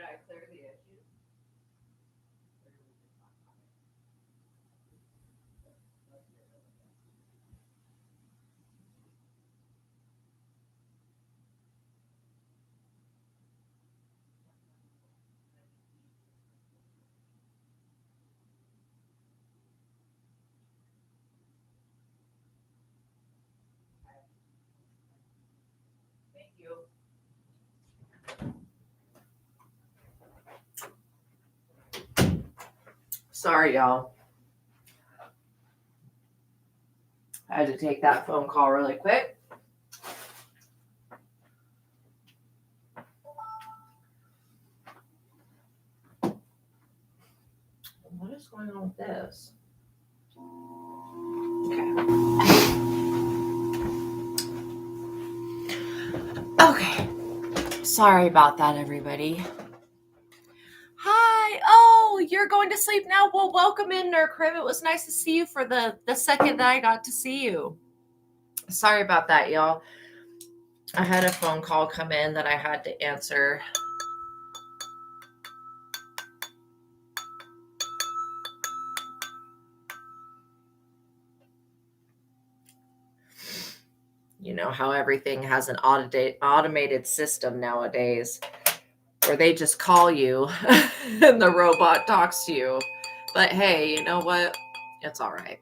I clear the issue? Thank you. Sorry, y'all. I had to take that phone call really quick. What is going on with this? Okay. Sorry about that, everybody. Hi. Oh, you're going to sleep now? Well, welcome in, Nerd Crib. It was nice to see you for the second that I got to see you. Sorry about that, y'all. I had a phone call come in that I had to answer. You know how everything has an automated system nowadays where they just call you and the robot talks to you. But hey, you know what? It's all right.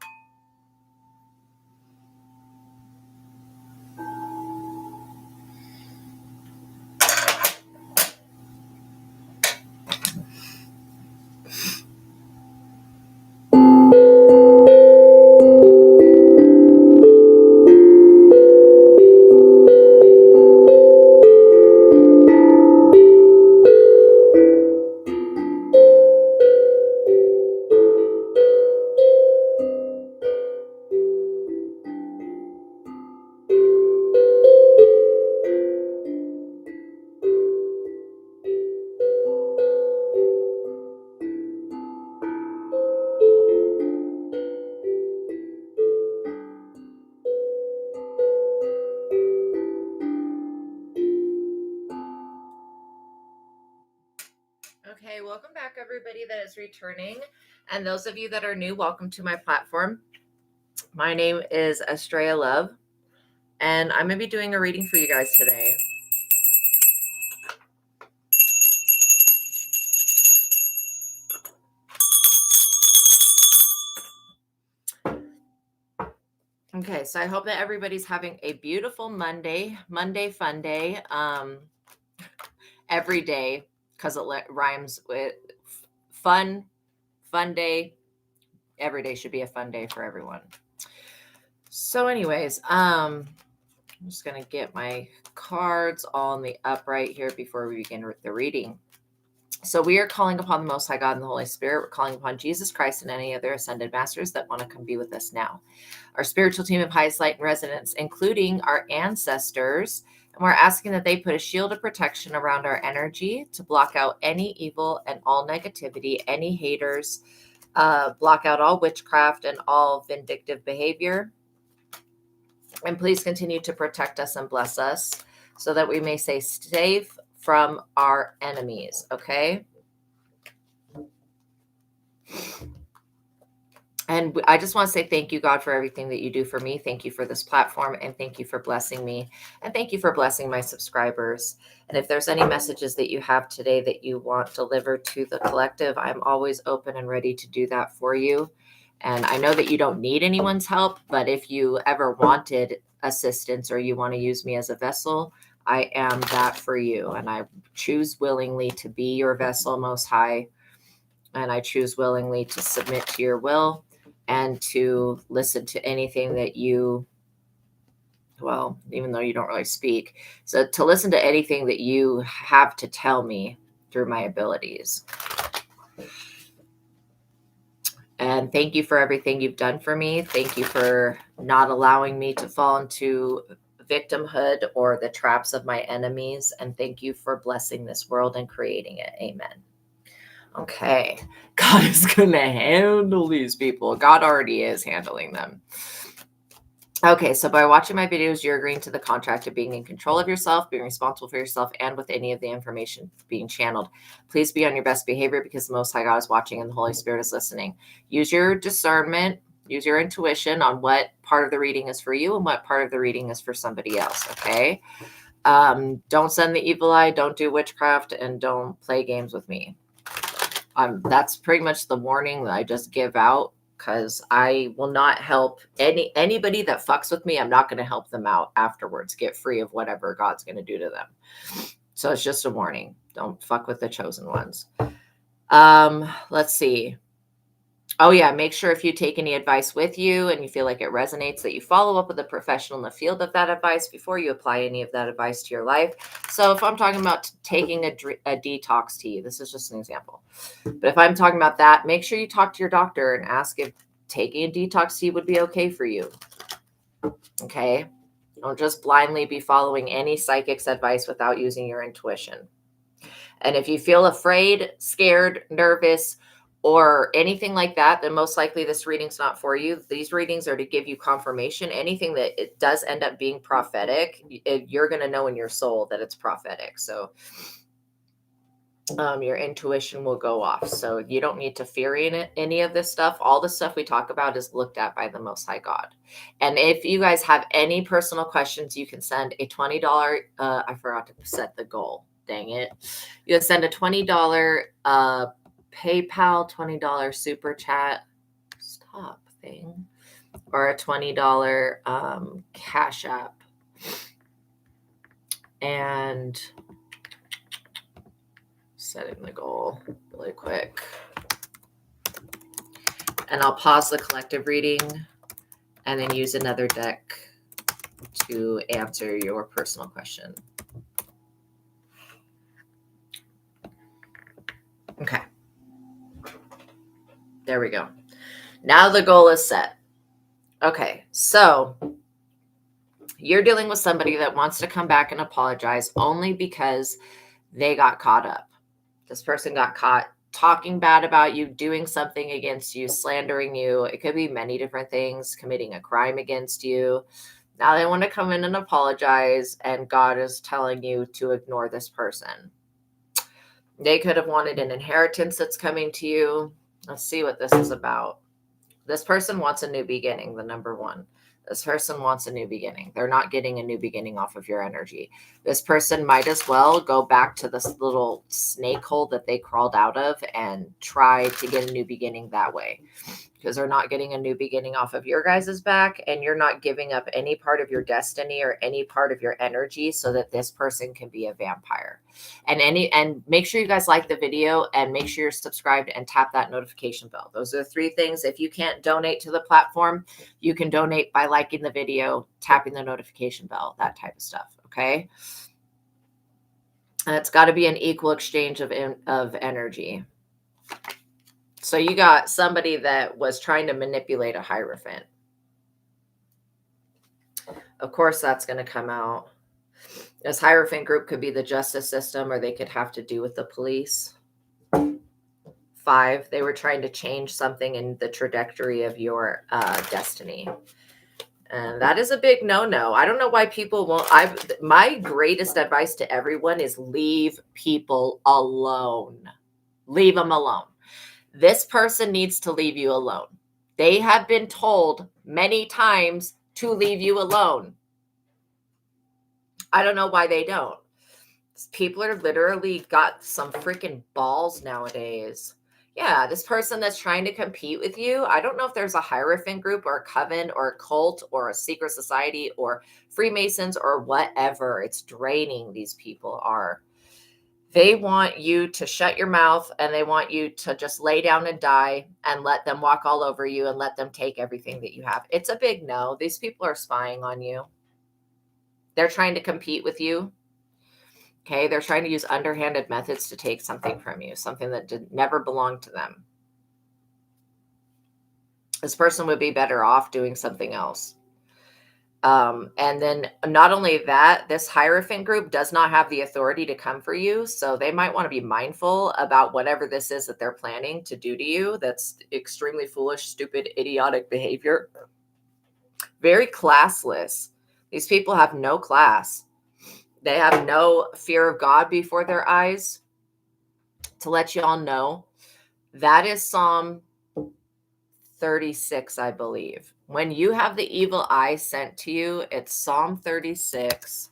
Okay, welcome back, everybody that is returning. And those of you that are new, welcome to my platform. My name is Astraea Love, and I'm going to be doing a reading for you guys today. Okay, so I hope that everybody's having a beautiful Monday fun day. Every day, because it rhymes with fun day. Every day should be a fun day for everyone. So anyways, I'm just going to get my cards all in the upright here before we begin with the reading. So we are calling upon the Most High God and the Holy Spirit. We're calling upon Jesus Christ and any other ascended masters that want to come be with us now. Our spiritual team of highest light and resonance, including our ancestors. And we're asking that they put a shield of protection around our energy to block out any evil and all negativity, any haters, block out all witchcraft and all vindictive behavior. And please continue to protect us and bless us so that we may stay safe from our enemies, okay? And I just want to say thank you, God, for everything that you do for me. Thank you for this platform, and thank you for blessing me, and thank you for blessing my subscribers. And if there's any messages that you have today that you want delivered to the collective, I'm always open and ready to do that for you. And I know that you don't need anyone's help, but if you ever wanted assistance or you want to use me as a vessel, I am that for you. And I choose willingly to be your vessel, Most High. And I choose willingly to submit to your will and to listen to anything that you, well, even though you don't really speak, so to listen to anything that you have to tell me through my abilities. And thank you for everything you've done for me. Thank you for not allowing me to fall into victimhood or the traps of my enemies. And thank you for blessing this world and creating it. Amen. Okay. God is going to handle these people. God already is handling them. Okay, so by watching my videos, you're agreeing to the contract of being in control of yourself, being responsible for yourself, and with any of the information being channeled. Please be on your best behavior because the Most High God is watching and the Holy Spirit is listening. Use your discernment, use your intuition on what part of the reading is for you and what part of the reading is for somebody else, okay? Don't send the evil eye, don't do witchcraft, and don't play games with me. That's pretty much the warning that I just give out, because I will not help anybody that fucks with me. I'm not going to help them out afterwards get free of whatever God's going to do to them. So it's just a warning. Don't fuck with the chosen ones. Let's see. Oh yeah, make sure if you take any advice with you and you feel like it resonates, that you follow up with a professional in the field of that advice before you apply any of that advice to your life. So if I'm talking about taking a detox tea, this is just an example. But if I'm talking about that, make sure you talk to your doctor and ask if taking a detox tea would be okay for you. Okay? Don't just blindly be following any psychic's advice without using your intuition. And if you feel afraid, scared, nervous, or anything like that, then most likely this reading's not for you. These readings are to give you confirmation. Anything that it does end up being prophetic, you're going to know in your soul that it's prophetic. So your intuition will go off. So you don't need to fear any of this stuff. All the stuff we talk about is looked at by the Most High God. And if you guys have any personal questions, you can send a $20, I forgot to set the goal. Dang it. You can send a $20 PayPal, $20 super chat, stop thing, or a $20 Cash App. And setting the goal really quick. And I'll pause the collective reading and then use another deck to answer your personal question. Okay. There we go. Now the goal is set. Okay, so you're dealing with somebody that wants to come back and apologize only because they got caught up. This person got caught talking bad about you, doing something against you, slandering you. It could be many different things, committing a crime against you. Now they want to come in and apologize, and God is telling you to ignore this person. They could have wanted an inheritance that's coming to you. Let's see what this is about. This person wants a new beginning, the number one. This person wants a new beginning. They're not getting a new beginning off of your energy. This person might as well go back to this little snake hole that they crawled out of and try to get a new beginning that way, because they're not getting a new beginning off of your guys' back, and you're not giving up any part of your destiny or any part of your energy so that this person can be a vampire. And make sure you guys like the video and make sure you're subscribed and tap that notification bell. Those are the three things. If you can't donate to the platform, you can donate by liking the video, tapping the notification bell, that type of stuff. Okay. And it's got to be an equal exchange of energy. So you got somebody that was trying to manipulate a Hierophant. Of course, that's going to come out. This Hierophant group could be the justice system, or they could have to do with the police. 5, they were trying to change something in the trajectory of your destiny. And that is a big no-no. I don't know why people won't. My greatest advice to everyone is leave people alone. Leave them alone. This person needs to leave you alone. They have been told many times to leave you alone. I don't know why they don't. People are literally got some freaking balls nowadays. Yeah, this person that's trying to compete with you, I don't know if there's a Hierophant group or a coven or a cult or a secret society or Freemasons or whatever. It's draining, these people are. They want you to shut your mouth, and they want you to just lay down and die and let them walk all over you and let them take everything that you have. It's a big no. These people are spying on you. They're trying to compete with you. Okay, they're trying to use underhanded methods to take something from you, something that never belonged to them. This person would be better off doing something else. And then not only that, this Hierophant group does not have the authority to come for you. So they might want to be mindful about whatever this is that they're planning to do to you. That's extremely foolish, stupid, idiotic behavior. Very classless. These people have no class. They have no fear of God before their eyes. To let you all know, that is Psalm 36, I believe. When you have the evil eye sent to you, it's Psalm 36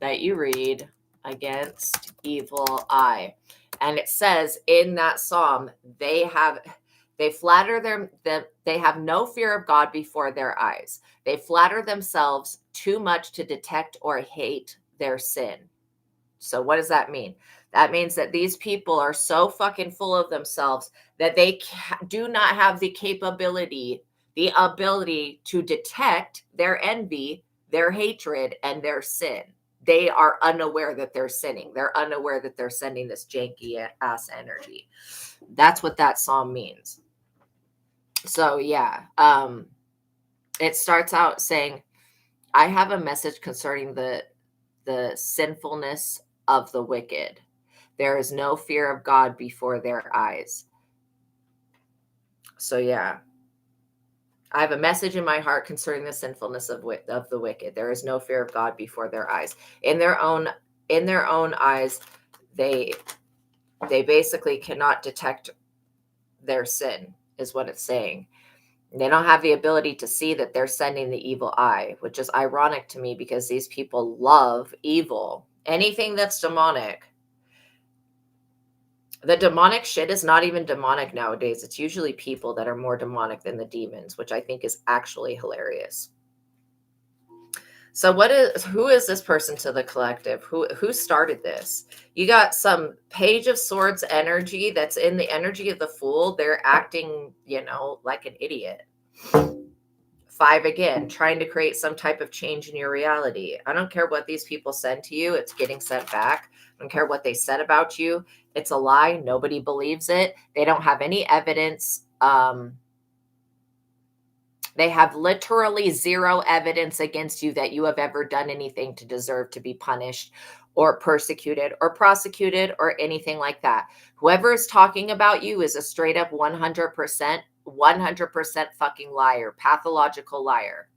that you read against evil eye. And it says in that psalm, they flatter them, they have no fear of God before their eyes. They flatter themselves too much to detect or hate their sin. So what does that mean? That means that these people are so fucking full of themselves that they do not have the capability, the ability to detect their envy, their hatred, and their sin. They are unaware that they're sinning. They're unaware that they're sending this janky ass energy. That's what that psalm means. So yeah, it starts out saying, I have a message concerning the sinfulness of the wicked. There is no fear of God before their eyes. So yeah, I have a message in my heart concerning the sinfulness of the wicked. There is no fear of God before their eyes. In their own eyes, they basically cannot detect their sin, is what it's saying. They don't have the ability to see that they're sending the evil eye, which is ironic to me because these people love evil. Anything that's demonic. The demonic shit is not even demonic nowadays. It's usually people that are more demonic than the demons, which I think is actually hilarious. So who is this person to the collective? Who started this? You got some Page of Swords energy that's in the energy of the Fool. They're acting, like an idiot. 5 again, trying to create some type of change in your reality. I don't care what these people send to you. It's getting sent back. I don't care what they said about you. It's a lie. Nobody believes it. They don't have any evidence. They have literally zero evidence against you that you have ever done anything to deserve to be punished or persecuted or prosecuted or anything like that. Whoever is talking about you is a straight up 100% fucking liar, pathological liar.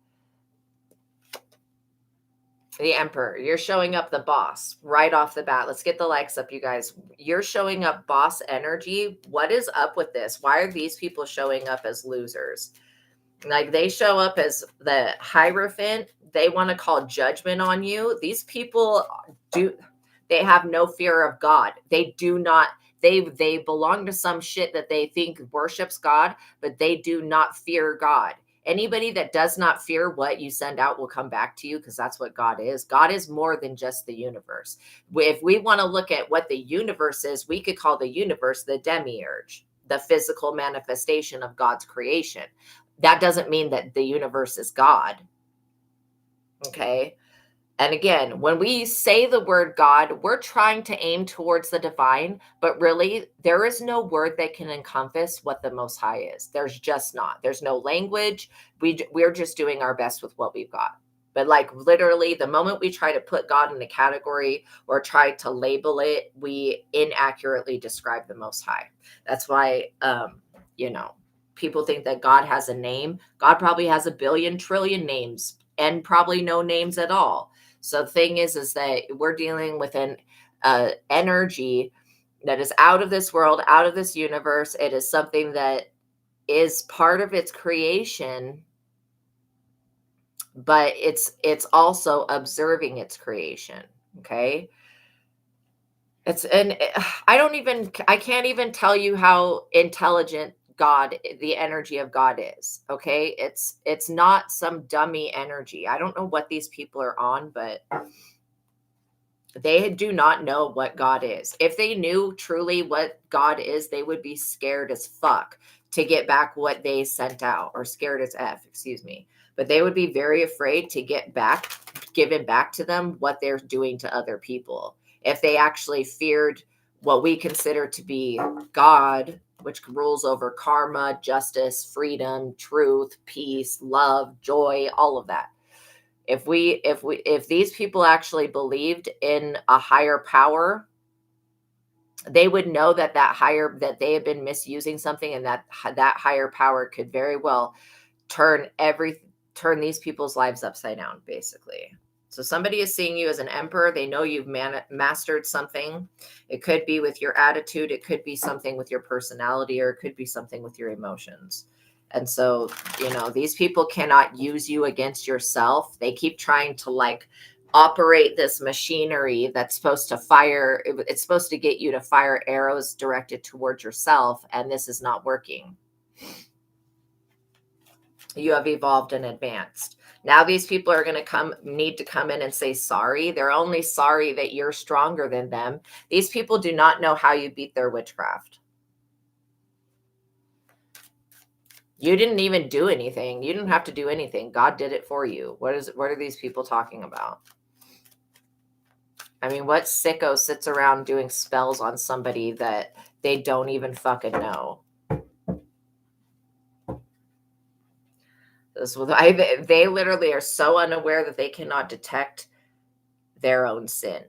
The Emperor, you're showing up the boss right off the bat. Let's get the likes up, you guys. You're showing up boss energy. What is up with this? Why are these people showing up as losers? Like, they show up as the Hierophant. They want to call judgment on you. These people they have no fear of God. They do not, they belong to some shit that they think worships God, but they do not fear God. Anybody that does not fear what you send out will come back to you, because that's what God is. God is more than just the universe. If we want to look at what the universe is, we could call the universe the demiurge, the physical manifestation of God's creation. That doesn't mean that the universe is God. Okay. And again, when we say the word God, we're trying to aim towards the divine, but really there is no word that can encompass what the Most High is. There's just not. There's no language. We're just doing our best with what we've got. But like, literally, the moment we try to put God in a category or try to label it, we inaccurately describe the Most High. That's why, people think that God has a name. God probably has a billion trillion names and probably no names at all. So the thing is that we're dealing with an energy that is out of this world, out of this universe. It is something that is part of its creation, but it's also observing its creation. Okay. I can't even tell you how intelligent God, the energy of God is. Okay. It's not some dummy energy. I don't know what these people are on, but they do not know what God is. If they knew truly what God is, they would be scared as fuck to get back what they sent out, or scared as F, excuse me. But they would be very afraid to given back to them what they're doing to other people. If they actually feared what we consider to be God, which rules over karma, justice, freedom, truth, peace, love, joy, all of that. If these people actually believed in a higher power, they would know that they have been misusing something, and that higher power could very well turn turn these people's lives upside down, basically. So somebody is seeing you as an emperor. They know you've mastered something. It could be with your attitude. It could be something with your personality, or it could be something with your emotions. And so, these people cannot use you against yourself. They keep trying to like operate this machinery that's supposed to fire. It's supposed to get you to fire arrows directed towards yourself. And this is not working. You have evolved and advanced. Now these people are going to need to come in and say sorry. They're only sorry that you're stronger than them. These people do not know how you beat their witchcraft. You didn't even do anything. You didn't have to do anything. God did it for you. What are these people talking about? I mean, what sicko sits around doing spells on somebody that they don't even fucking know? They literally are so unaware that they cannot detect their own sin.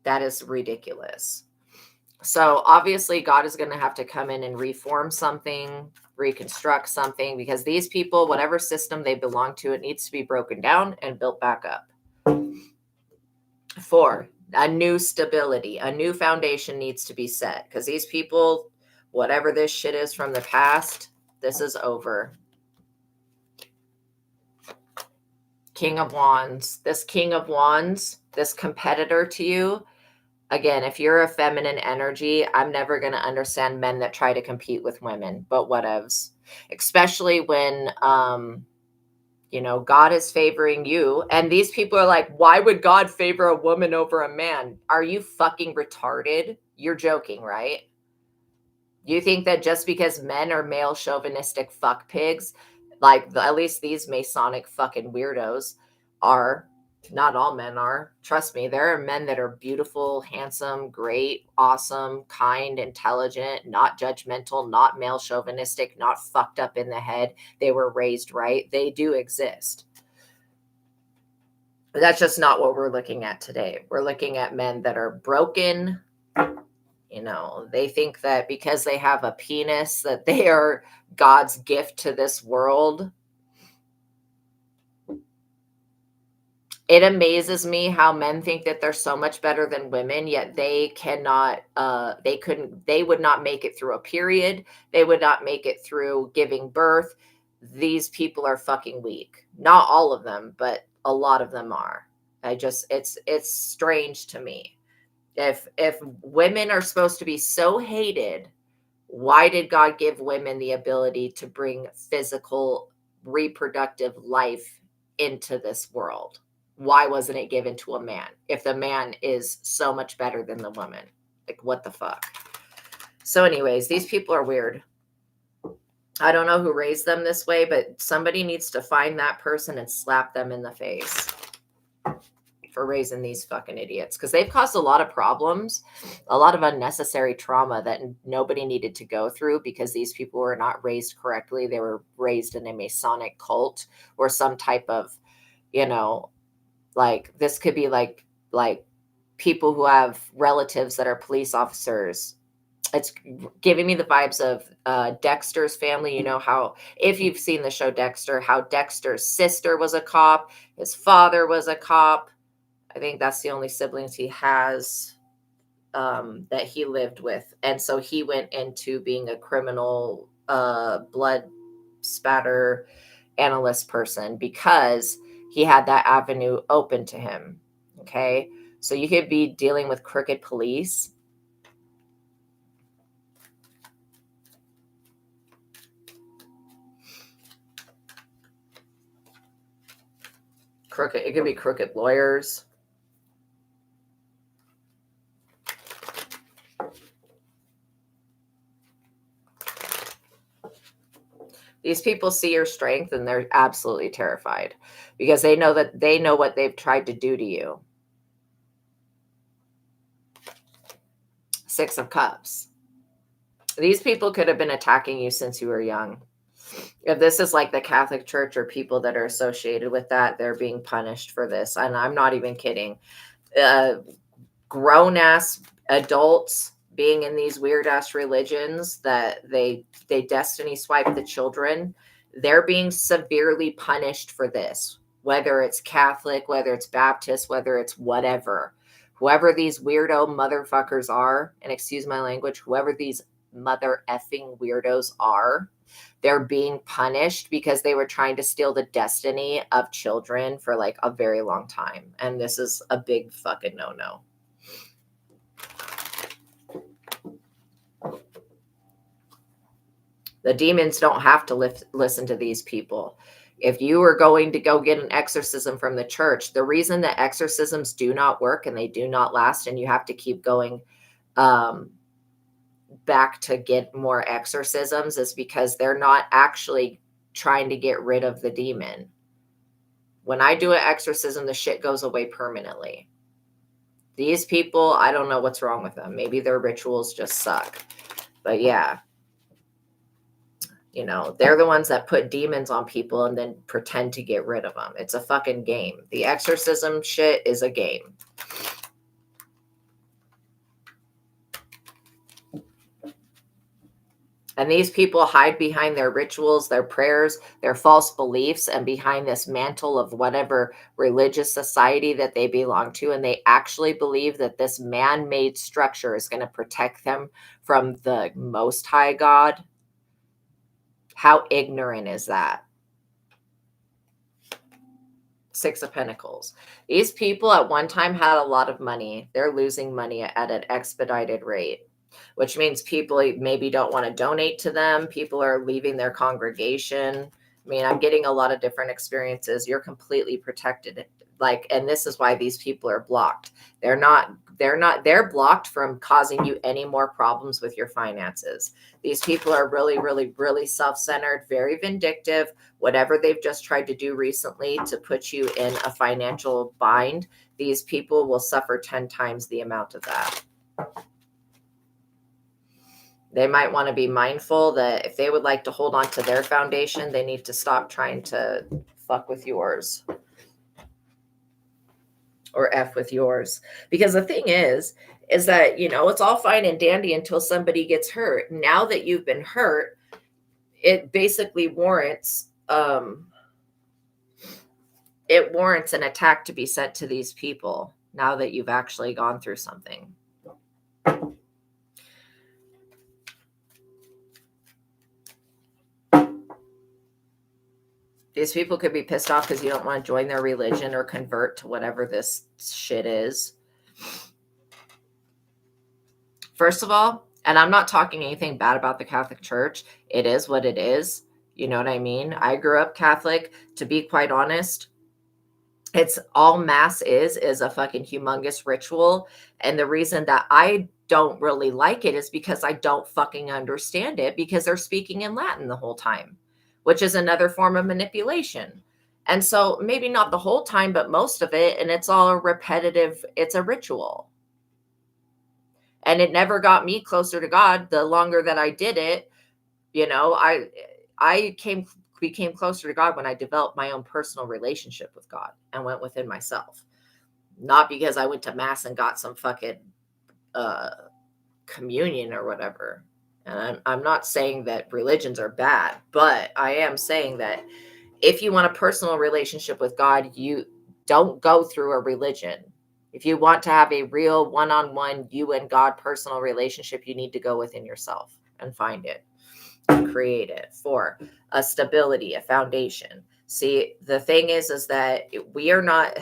That is ridiculous. So obviously God is going to have to come in and reform something, reconstruct something, because these people, whatever system they belong to, it needs to be broken down and built back up. 4, a new stability, a new foundation needs to be set, because these people, whatever this shit is from the past, this is over. King of Wands. This King of Wands, this competitor to you, again, if you're a feminine energy, I'm never going to understand men that try to compete with women, but whatevs. Especially when, God is favoring you. And these people are like, why would God favor a woman over a man? Are you fucking retarded? You're joking, right? You think that just because men are male chauvinistic fuck pigs, like at least these Masonic fucking weirdos are, not all men are. Trust me, there are men that are beautiful, handsome, great, awesome, kind, intelligent, not judgmental, not male chauvinistic, not fucked up in the head. They were raised right. They do exist. But that's just not what we're looking at today. We're looking at men that are broken. They think that because they have a penis that they are God's gift to this world. It amazes me how men think that they're so much better than women, yet they cannot, they would not make it through a period. They would not make it through giving birth. These people are fucking weak. Not all of them, but a lot of them are. It's strange to me. If women are supposed to be so hated, why did God give women the ability to bring physical reproductive life into this world? Why wasn't it given to a man if the man is so much better than the woman? Like, what the fuck? So anyways, these people are weird. I don't know who raised them this way, but somebody needs to find that person and slap them in the face for raising these fucking idiots, because they've caused a lot of problems, a lot of unnecessary trauma that nobody needed to go through, because these people were not raised correctly. They were raised in a Masonic cult or some type of, like this could be like people who have relatives that are police officers. It's giving me the vibes of Dexter's family. How, if you've seen the show Dexter, how Dexter's sister was a cop, his father was a cop. I think that's the only siblings he has that he lived with. And so he went into being a criminal blood spatter analyst person because he had that avenue open to him. Okay. So you could be dealing with crooked police. It could be crooked lawyers. These people see your strength and they're absolutely terrified because they know what they've tried to do to you. 6 of Cups. These people could have been attacking you since you were young. If this is like the Catholic Church or people that are associated with that, they're being punished for this. And I'm not even kidding. Grown-ass adults being in these weird-ass religions that they destiny swipe the children. They're being severely punished for this, whether it's Catholic, whether it's Baptist, whether it's whatever. Whoever these weirdo motherfuckers are, and excuse my language, whoever these mother effing weirdos are, they're being punished because they were trying to steal the destiny of children for like a very long time. And this is a big fucking no-no. The demons don't have to listen to these people. If you are going to go get an exorcism from the church, the reason that exorcisms do not work and they do not last, and you have to keep going back to get more exorcisms, is because they're not actually trying to get rid of the demon. When I do an exorcism, the shit goes away permanently. These people, I don't know what's wrong with them. Maybe their rituals just suck. But yeah. You know, they're the ones that put demons on people and then pretend to get rid of them. It's a fucking game. The exorcism shit is a game. And these people hide behind their rituals, their prayers, their false beliefs, and behind this mantle of whatever religious society that they belong to. And they actually believe that this man-made structure is going to protect them from the Most High God. How ignorant is that? Six of Pentacles. These people at one time had a lot of money. They're losing money at an expedited rate, which means people maybe don't want to donate to them. People are leaving their congregation. I mean, I'm getting a lot of different experiences. You're completely protected. Like, and this is why these people are blocked. They're blocked from causing you any more problems with your finances. These people are really, really, really self-centered, very vindictive. Whatever they've just tried to do recently to put you in a financial bind, these people will suffer 10 times the amount of that. They might want to be mindful that if they would like to hold on to their foundation, they need to stop trying to fuck with yours. Or F with yours. Because the thing is that, you know, it's all fine and dandy until somebody gets hurt. Now that you've been hurt, it basically warrants an attack to be sent to these people now that you've actually gone through something. These people could be pissed off because you don't want to join their religion or convert to whatever this shit is. First of all, and I'm not talking anything bad about the Catholic Church. It is what it is. You know what I mean? I grew up Catholic. To be quite honest, it's all Mass is a fucking humongous ritual. And the reason that I don't really like it is because I don't fucking understand it, because they're speaking in Latin the whole time, which is another form of manipulation. And so maybe not the whole time, but most of it. And it's all repetitive. It's a ritual. And it never got me closer to God. The longer that I did it, you know, I became closer to God when I developed my own personal relationship with God and went within myself. Not because I went to Mass and got some fucking communion or whatever. And I'm not saying that religions are bad, but I am saying that if you want a personal relationship with God, you don't go through a religion. If you want to have a real one-on-one you and God personal relationship, you need to go within yourself and find it and create it for a stability, a foundation. See, the thing is that we are not...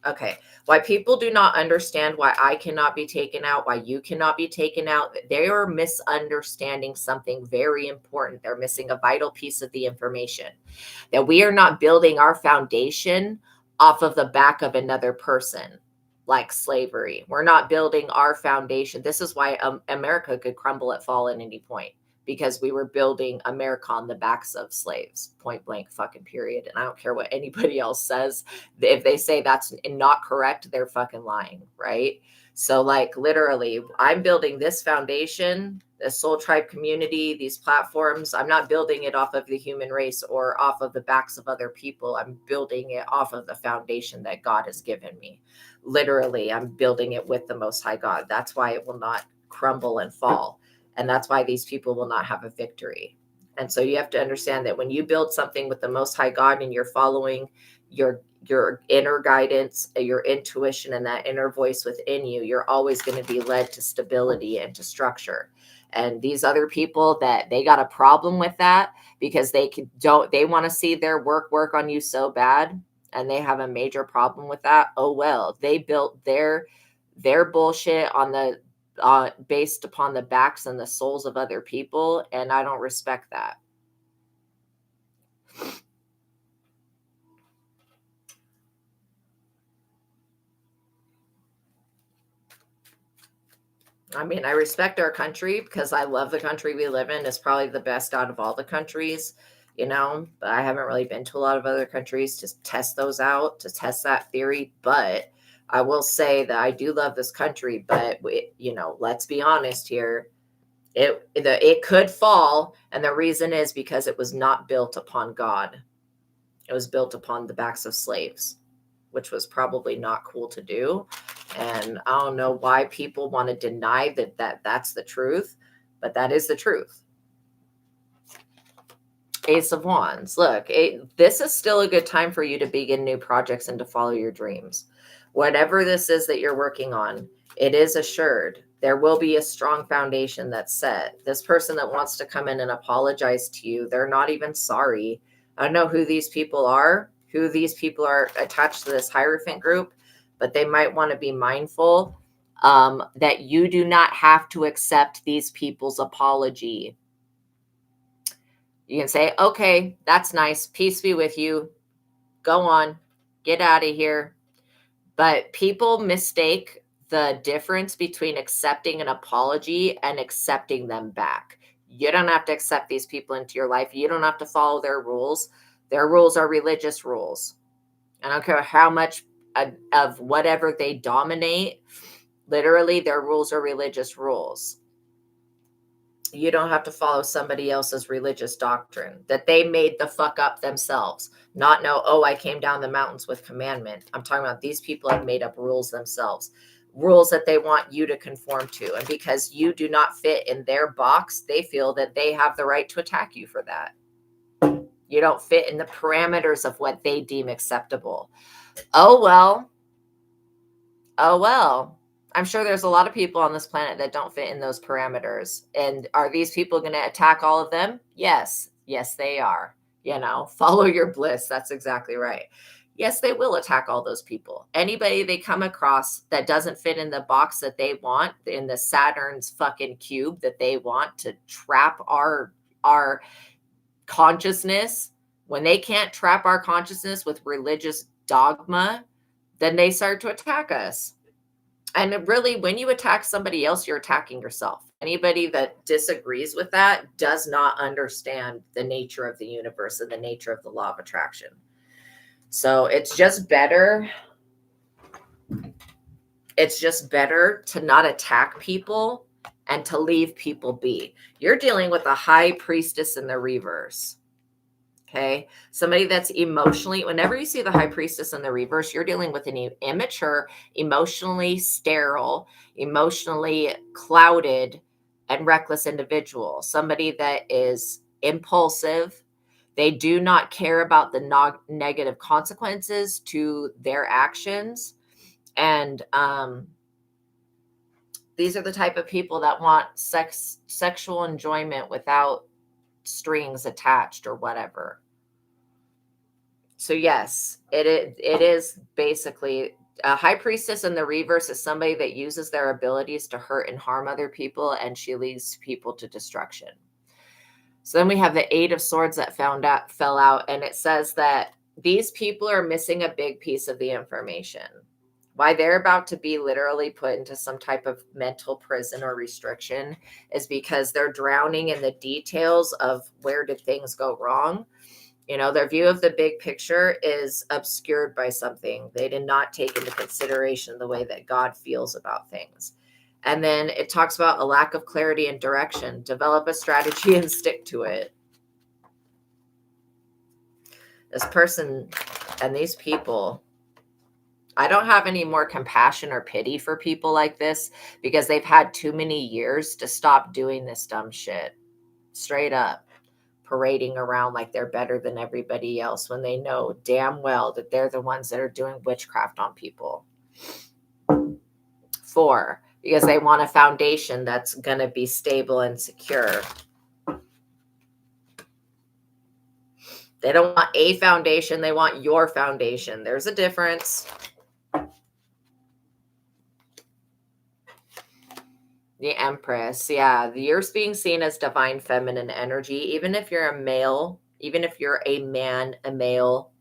Okay, why people do not understand why I cannot be taken out, why you cannot be taken out, they are misunderstanding something very important. They're missing a vital piece of the information, that we are not building our foundation off of the back of another person, like slavery. We're not building our foundation. This is why America could crumble at fall at any point, because we were building America on the backs of slaves, point blank fucking period. And I don't care what anybody else says. If they say that's not correct, they're fucking lying, right? So like literally, I'm building this foundation, the Soul Tribe community, these platforms. I'm not building it off of the human race or off of the backs of other people. I'm building it off of the foundation that God has given me. Literally, I'm building it with the Most High God. That's why it will not crumble and fall. And that's why these people will not have a victory. And so you have to understand that when you build something with the Most High God and you're following your inner guidance, your intuition, and that inner voice within you, you're always going to be led to stability and to structure. And these other people that they got a problem with that because they want to see their work on you so bad, and they have a major problem with that. Oh well, they built their bullshit on the based upon the backs and the souls of other people, and I don't respect that. I mean, I respect our country because I love the country we live in. It's probably the best out of all the countries, but I haven't really been to a lot of other countries to test those out, to test that theory. But I will say that I do love this country, but let's be honest here. It could fall, and the reason is because it was not built upon God. It was built upon the backs of slaves, which was probably not cool to do. And I don't know why people want to deny that's the truth, but that is the truth. Ace of Wands. Look, this is still a good time for you to begin new projects and to follow your dreams. Whatever this is that you're working on, it is assured. There will be a strong foundation that's set. This person that wants to come in and apologize to you, they're not even sorry. I don't know who these people are attached to this Hierophant group, but they might want to be mindful that you do not have to accept these people's apology. You can say, okay, that's nice. Peace be with you. Go on. Get out of here. But people mistake the difference between accepting an apology and accepting them back. You don't have to accept these people into your life. You don't have to follow their rules. Their rules are religious rules. I don't care how much of whatever they dominate. Literally, their rules are religious rules. You don't have to follow somebody else's religious doctrine that they made the fuck up themselves. Not know, oh, I came down the mountains with commandment. I'm talking about these people have made up rules themselves, rules that they want you to conform to. And because you do not fit in their box, they feel that they have the right to attack you for that. You don't fit in the parameters of what they deem acceptable. Oh, well. I'm sure there's a lot of people on this planet that don't fit in those parameters. And are these people going to attack all of them? Yes. Yes, they are. Follow your bliss. That's exactly right. Yes, they will attack all those people. Anybody they come across that doesn't fit in the box that they want, in the Saturn's fucking cube that they want to trap our consciousness, when they can't trap our consciousness with religious dogma, then they start to attack us. And really, when you attack somebody else, you're attacking yourself. Anybody that disagrees with that does not understand the nature of the universe and the nature of the law of attraction. So it's just better. It's just better to not attack people and to leave people be. You're dealing with a high priestess in the reverse. Okay. Somebody that's emotionally, whenever you see the high priestess in the reverse, you're dealing with an immature, emotionally sterile, emotionally clouded, and reckless individual. Somebody that is impulsive. They do not care about the negative consequences to their actions. And these are the type of people that want sexual enjoyment without strings attached or whatever. So yes, it is basically a high priestess in the reverse is somebody that uses their abilities to hurt and harm other people, and she leads people to destruction. So then we have the Eight of Swords that fell out, and it says that these people are missing a big piece of the information. Why they're about to be literally put into some type of mental prison or restriction is because they're drowning in the details of where did things go wrong. Their view of the big picture is obscured by something. They did not take into consideration the way that God feels about things. And then it talks about a lack of clarity and direction. Develop a strategy and stick to it. This person and these people, I don't have any more compassion or pity for people like this because they've had too many years to stop doing this dumb shit. Straight up. parading around like they're better than everybody else when they know damn well that they're the ones that are doing witchcraft on people. 4, because they want a foundation that's going to be stable and secure. They don't want a foundation. They want your foundation. There's a difference. The Empress. Yeah. You're being seen as divine feminine energy. Even if you're a male, even if you're a man, a male,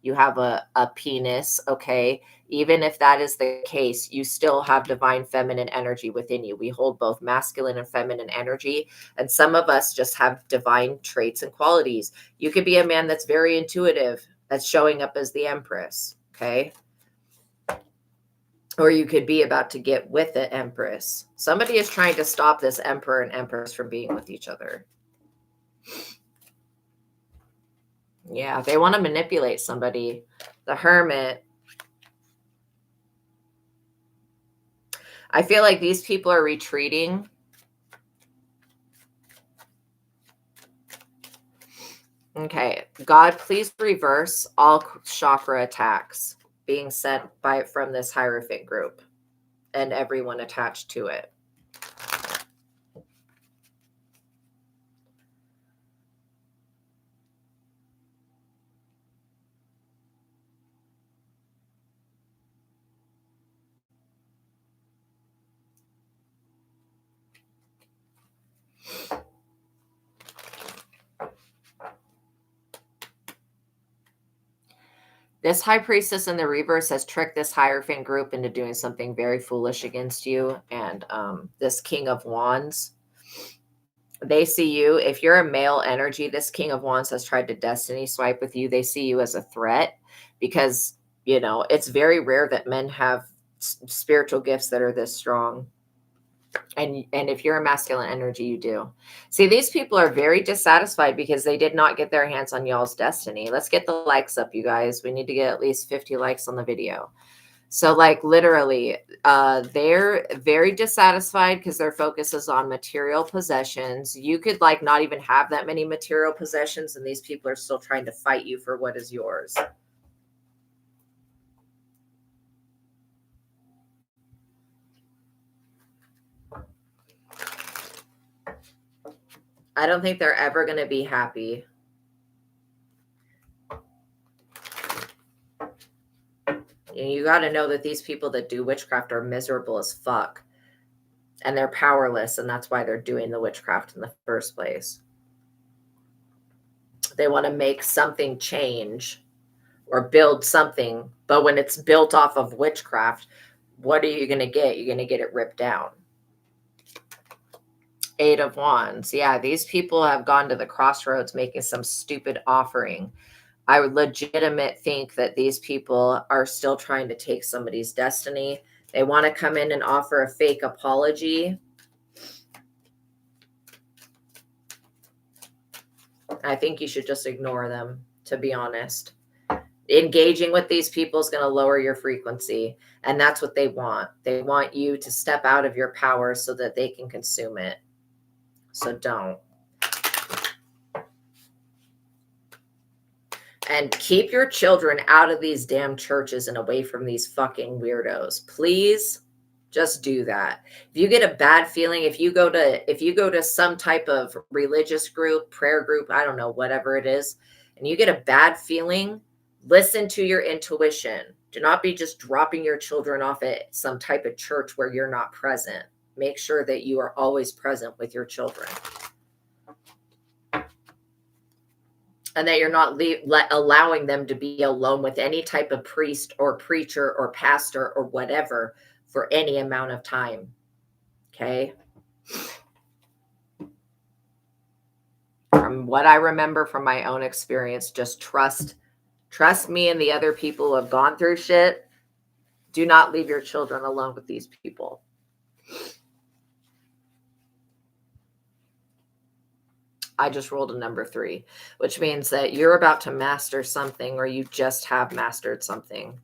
you have a penis. Okay. Even if that is the case, you still have divine feminine energy within you. We hold both masculine and feminine energy. And some of us just have divine traits and qualities. You could be a man that's very intuitive, that's showing up as the Empress. Okay. Or you could be about to get with the Empress. Somebody is trying to stop this Emperor and Empress from being with each other. Yeah, they want to manipulate somebody. The Hermit. I feel like these people are retreating. Okay. God, please reverse all chakra attacks being sent from this Hierophant group and everyone attached to it. This High Priestess in the reverse has tricked this Hierophant group into doing something very foolish against you. And this King of Wands, they see you. If you're a male energy, this King of Wands has tried to destiny swipe with you. They see you as a threat because, you know, it's very rare that men have spiritual gifts that are this strong. And if you're a masculine energy, you do. See, these people are very dissatisfied because they did not get their hands on y'all's destiny. Let's get the likes up, you guys. We need to get at least 50 likes on the video. So like literally, they're very dissatisfied because their focus is on material possessions. You could like not even have that many material possessions, and these people are still trying to fight you for what is yours. I don't think they're ever going to be happy. You got to know that these people that do witchcraft are miserable as fuck. And they're powerless, and that's why they're doing the witchcraft in the first place. They want to make something change or build something. But when it's built off of witchcraft, what are you going to get? You're going to get it ripped down. 8 of Wands. Yeah, these people have gone to the crossroads making some stupid offering. I would legitimate think that these people are still trying to take somebody's destiny. They want to come in and offer a fake apology. I think you should just ignore them, to be honest. Engaging with these people is going to lower your frequency. And that's what they want. They want you to step out of your power so that they can consume it. So don't. And keep your children out of these damn churches and away from these fucking weirdos. Please just do that. If you get a bad feeling, if you go to some type of religious group, prayer group, I don't know, whatever it is, and you get a bad feeling, listen to your intuition. Do not be just dropping your children off at some type of church where you're not present. Make sure that you are always present with your children. And that you're not allowing them to be alone with any type of priest or preacher or pastor or whatever for any amount of time. Okay? From what I remember from my own experience, just trust me and the other people who have gone through shit. Do not leave your children alone with these people. I just rolled a number 3, which means that you're about to master something or you just have mastered something.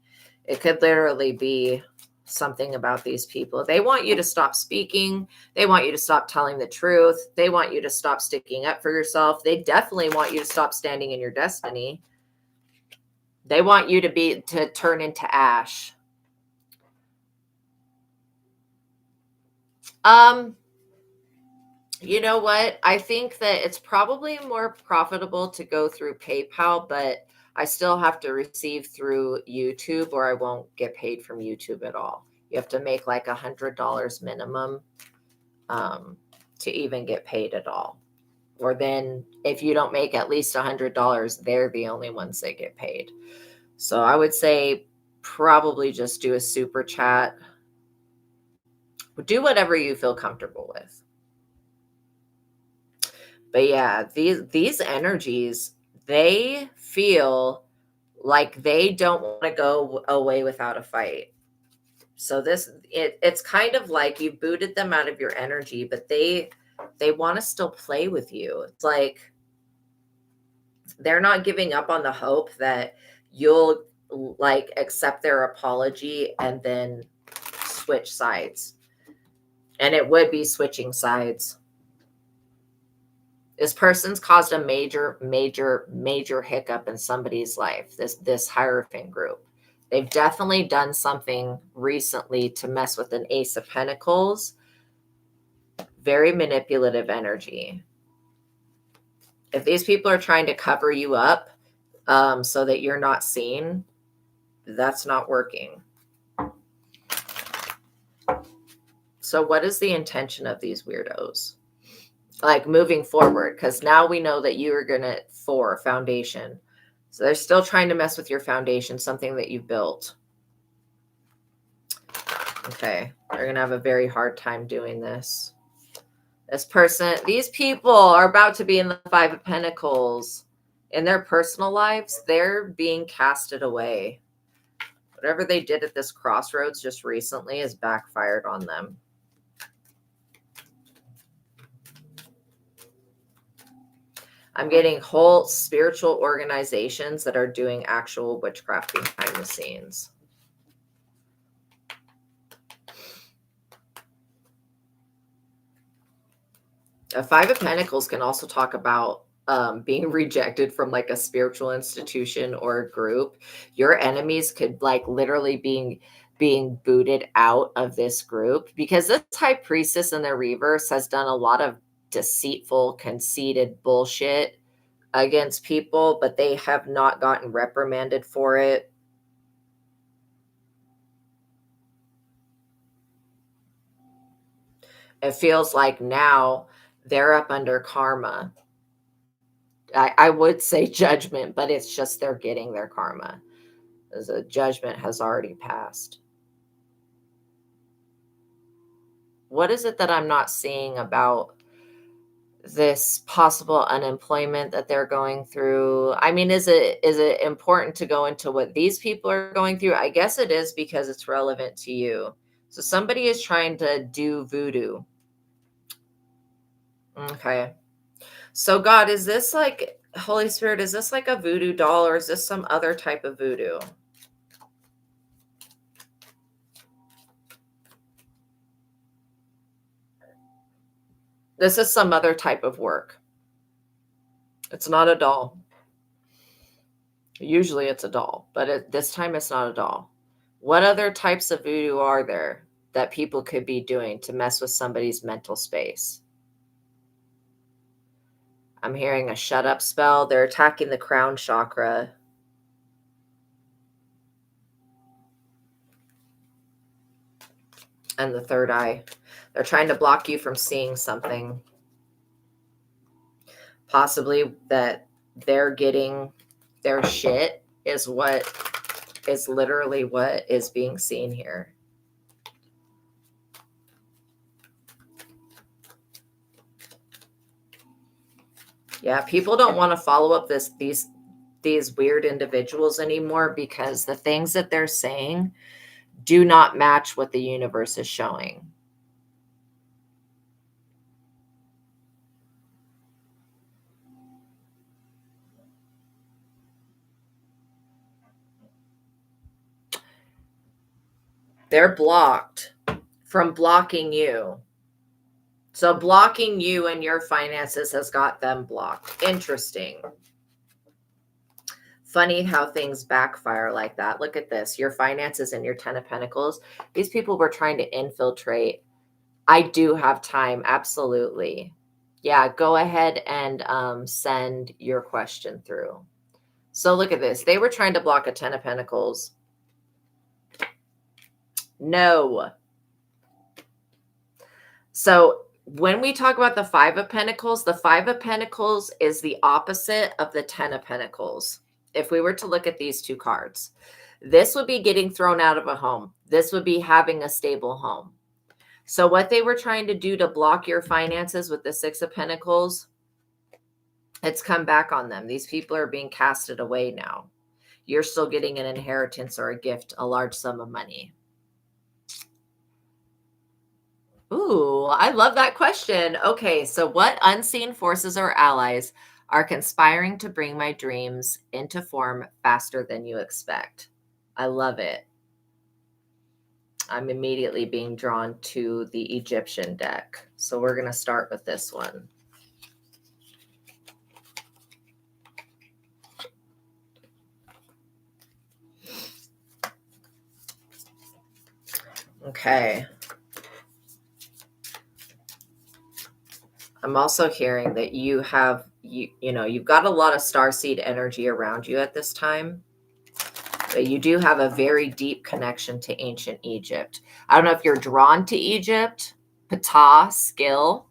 It could literally be something about these people. They want you to stop speaking. They want you to stop telling the truth. They want you to stop sticking up for yourself. They definitely want you to stop standing in your destiny. They want you to turn into ash. You know what? I think that it's probably more profitable to go through PayPal, but I still have to receive through YouTube or I won't get paid from YouTube at all. You have to make like $100 minimum to even get paid at all. Or then if you don't make at least $100, they're the only ones that get paid. So I would say probably just do a super chat. Do whatever you feel comfortable with. But yeah, these energies, they feel like they don't want to go away without a fight. So it's kind of like you booted them out of your energy, but they want to still play with you. It's like they're not giving up on the hope that you'll like accept their apology and then switch sides. And it would be switching sides. This person's caused a major hiccup in somebody's life, this Hierophant group. They've definitely done something recently to mess with an Ace of Pentacles. Very manipulative energy. If these people are trying to cover you up so that you're not seen, that's not working. So what is the intention of these weirdos? Like moving forward, because now we know that you are gonna for foundation. So they're still trying to mess with your foundation, something that you built. Okay, they're gonna have a very hard time doing this. This person, these people are about to be in the Five of Pentacles. In their personal lives, they're being casted away. Whatever they did at this crossroads just recently has backfired on them. I'm getting whole spiritual organizations that are doing actual witchcraft behind the scenes. A Five of Pentacles can also talk about being rejected from like a spiritual institution or a group. Your enemies could like literally being booted out of this group, because this High Priestess in the reverse has done a lot of deceitful, conceited bullshit against people, but they have not gotten reprimanded for it. It feels like now they're up under karma. I would say judgment, but it's just they're getting their karma. As a judgment has already passed. What is it that I'm not seeing about this possible unemployment that they're going through? I mean, is it important to go into what these people are going through? I guess it is, because it's relevant to you. So somebody is trying to do voodoo. Okay. So God, is this like, Holy Spirit, is this like a voodoo doll, or is this some other type of voodoo? This is some other type of work. It's not a doll. Usually it's a doll, but this time it's not a doll. What other types of voodoo are there that people could be doing to mess with somebody's mental space? I'm hearing a shut up spell. They're attacking the crown chakra. And the third eye. They're trying to block you from seeing something. Possibly that they're getting their shit is literally what is being seen here. Yeah, people don't want to follow up these weird individuals anymore, because the things that they're saying do not match what the universe is showing. They're blocked from blocking you. So blocking you and your finances has got them blocked. Interesting. Funny how things backfire like that. Look at this. Your finances and your 10 of Pentacles. These people were trying to infiltrate. I do have time. Absolutely. Yeah, go ahead and send your question through. So look at this. They were trying to block a 10 of Pentacles. No. So when we talk about the 5 of Pentacles, the 5 of Pentacles is the opposite of the 10 of Pentacles. If we were to look at these two cards, this would be getting thrown out of a home. This would be having a stable home. So what they were trying to do to block your finances with the 6 of Pentacles, it's come back on them. These people are being casted away now. You're still getting an inheritance or a gift, a large sum of money. Ooh, I love that question. Okay, so what unseen forces or allies are conspiring to bring my dreams into form faster than you expect? I love it. I'm immediately being drawn to the Egyptian deck. So we're going to start with this one. Okay. I'm also hearing that you have, you've got a lot of starseed energy around you at this time. But you do have a very deep connection to ancient Egypt. I don't know if you're drawn to Egypt, Ptah, skill.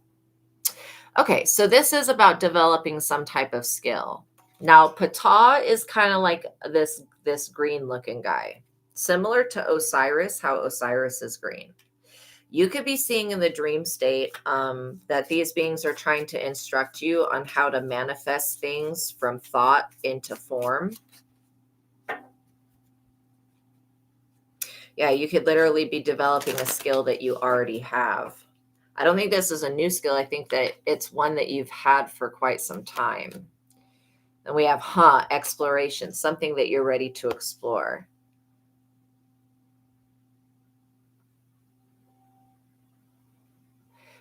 Okay, so this is about developing some type of skill. Now, Ptah is kind of like this green looking guy, similar to Osiris, how Osiris is green. You could be seeing in the dream state that these beings are trying to instruct you on how to manifest things from thought into form. Yeah, you could literally be developing a skill that you already have. I don't think this is a new skill. I think that it's one that you've had for quite some time. And we have, exploration, something that you're ready to explore.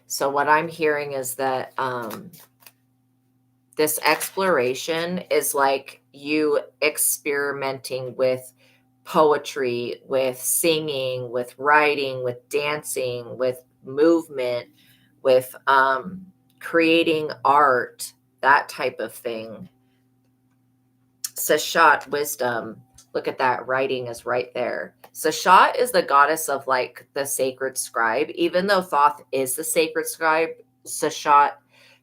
So what I'm hearing is that this exploration is like you experimenting with poetry, with singing, with writing, with dancing, with movement, with creating art, that type of thing. Sashat, wisdom. Look at that. Writing is right there. Sashat is the goddess of like the sacred scribe. Even though Thoth is the sacred scribe, Sashat,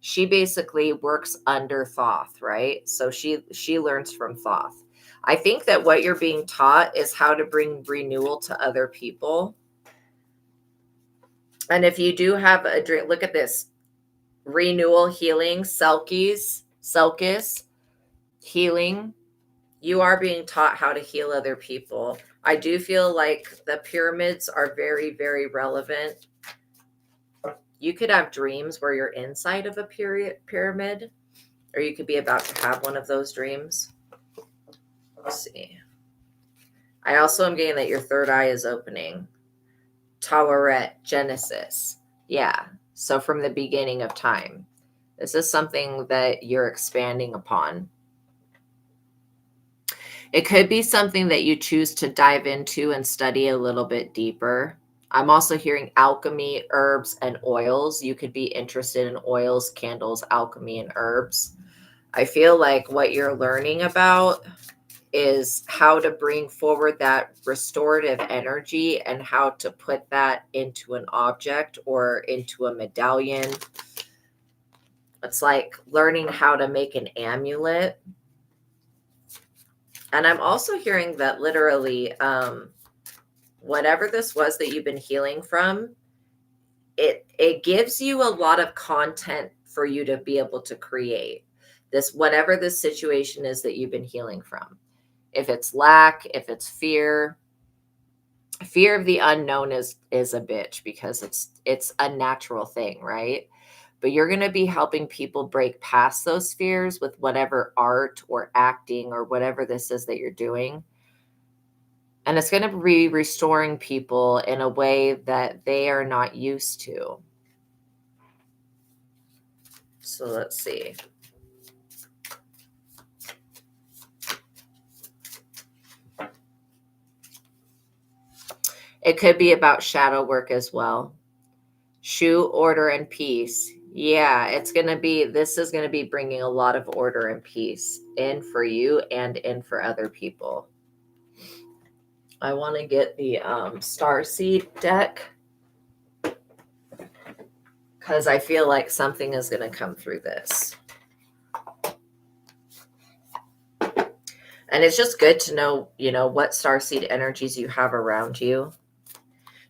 she basically works under Thoth, right? So she learns from Thoth. I think that what you're being taught is how to bring renewal to other people. And if you do have a dream, look at this. Renewal, healing, Selkis, healing. You are being taught how to heal other people. I do feel like the pyramids are very, very relevant. You could have dreams where you're inside of a pyramid, or you could be about to have one of those dreams. Let's see. I also am getting that your third eye is opening. Taweret, Genesis. Yeah. So from the beginning of time, this is something that you're expanding upon. It could be something that you choose to dive into and study a little bit deeper. I'm also hearing alchemy, herbs, and oils. You could be interested in oils, candles, alchemy, and herbs. I feel like what you're learning about is how to bring forward that restorative energy and how to put that into an object or into a medallion. It's like learning how to make an amulet. And I'm also hearing that literally, whatever this was that you've been healing from, it gives you a lot of content for you to be able to create this, whatever this situation is that you've been healing from. If it's lack, if it's fear of the unknown is a bitch because it's a natural thing, right? But you're going to be helping people break past those fears with whatever art or acting or whatever this is that you're doing. And it's going to be restoring people in a way that they are not used to. So let's see. It could be about shadow work as well. Shu, order, and peace. Yeah, this is going to be bringing a lot of order and peace in for you and in for other people. I want to get the Starseed deck because I feel like something is going to come through this. And it's just good to know, what starseed energies you have around you.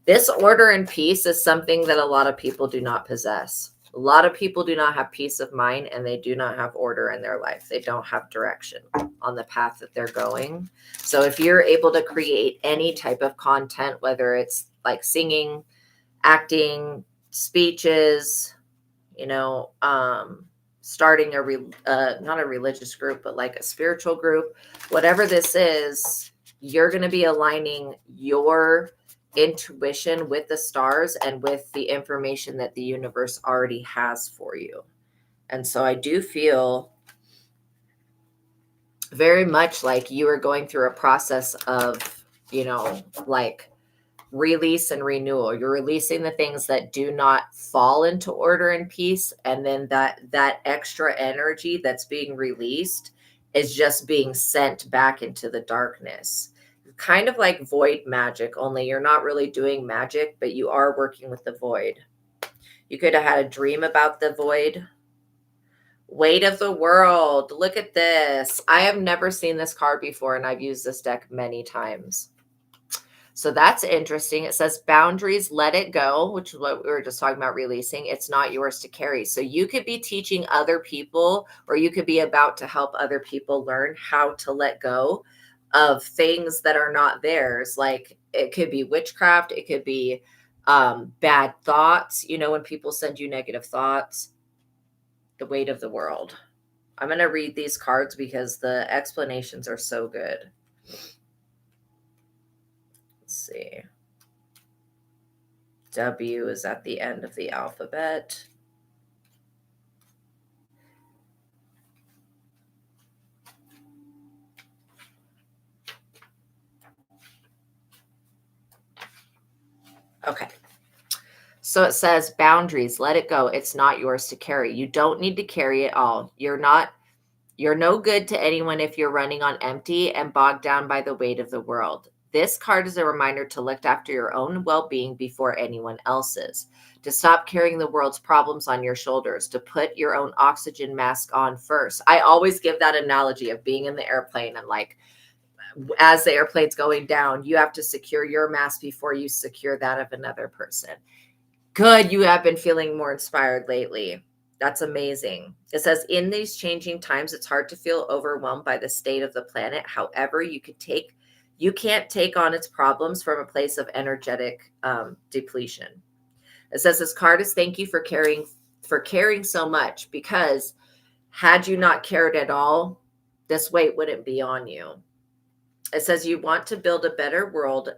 This order and peace is something that a lot of people do not possess. A lot of people do not have peace of mind, and they do not have order in their life. They don't have direction on the path that they're going. So if you're able to create any type of content, whether it's like singing, acting, speeches, starting not a religious group, but like a spiritual group, whatever this is, you're going to be aligning your intuition with the stars and with the information that the universe already has for you. And so I do feel very much like you are going through a process of, like release and renewal. You're releasing the things that do not fall into order and peace, and then that extra energy that's being released is just being sent back into the darkness. Kind of like void magic, only you're not really doing magic, but you are working with the void. You could have had a dream about the void. Weight of the world. Look at this. I have never seen this card before, and I've used this deck many times. So that's interesting. It says boundaries, let it go, which is what we were just talking about, releasing. It's not yours to carry. So you could be teaching other people, or you could be about to help other people learn how to let go of things that are not theirs. Like it could be witchcraft. It could be bad thoughts. When people send you negative thoughts, the weight of the world. I'm going to read these cards because the explanations are so good. Let's see. W is at the end of the alphabet. Okay. So it says boundaries, let it go. It's not yours to carry. You don't need to carry it all. You're no good to anyone if you're running on empty and bogged down by the weight of the world. This card is a reminder to look after your own well-being before anyone else's, to stop carrying the world's problems on your shoulders, to put your own oxygen mask on first. I always give that analogy of being in the airplane and like, as the airplane's going down, you have to secure your mask before you secure that of another person. Good. You have been feeling more inspired lately. That's amazing. It says, in these changing times, it's hard to feel overwhelmed by the state of the planet. However, you can't take on its problems from a place of energetic depletion. It says this card is thank you for caring so much, because had you not cared at all, this weight wouldn't be on you. It says you want to build a better world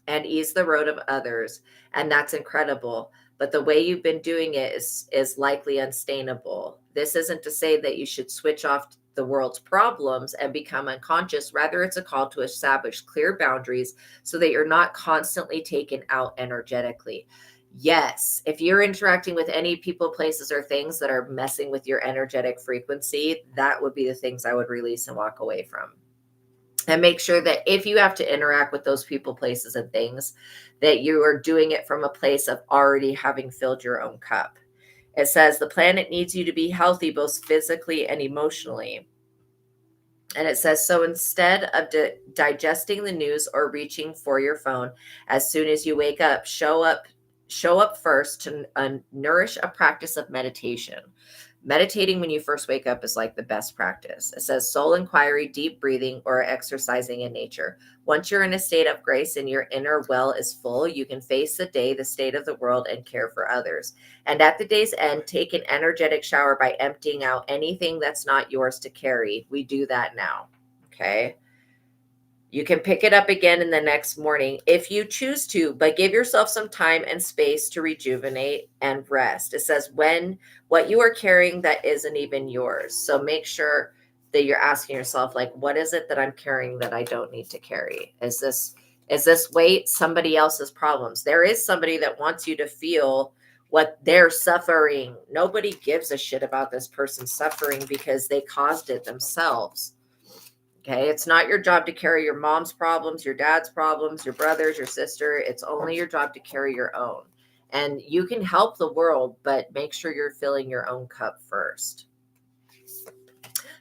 and ease the road of others, and that's incredible. But the way you've been doing it is likely unsustainable. This isn't to say that you should switch off the world's problems and become unconscious. Rather, it's a call to establish clear boundaries so that you're not constantly taken out energetically. Yes, if you're interacting with any people, places, or things that are messing with your energetic frequency, that would be the things I would release and walk away from. And make sure that if you have to interact with those people, places, and things, that you are doing it from a place of already having filled your own cup. It says the planet needs you to be healthy, both physically and emotionally. And it says, so instead of digesting the news or reaching for your phone, as soon as you wake up, show up first to nourish a practice of meditation. Meditating when you first wake up is like the best practice. It says soul inquiry, deep breathing, or exercising in nature. Once you're in a state of grace and your inner well is full, you can face the day, the state of the world, and care for others. And at the day's end, take an energetic shower by emptying out anything that's not yours to carry. We do that now. Okay. You can pick it up again in the next morning if you choose to, but give yourself some time and space to rejuvenate and rest. It says what you are carrying that isn't even yours. So make sure that you're asking yourself, like, what is it that I'm carrying that I don't need to carry? Is this weight somebody else's problems? There is somebody that wants you to feel what they're suffering. Nobody gives a shit about this person suffering because they caused it themselves. Okay, it's not your job to carry your mom's problems, your dad's problems, your brother's, your sister. It's only your job to carry your own. And you can help the world, but make sure you're filling your own cup first.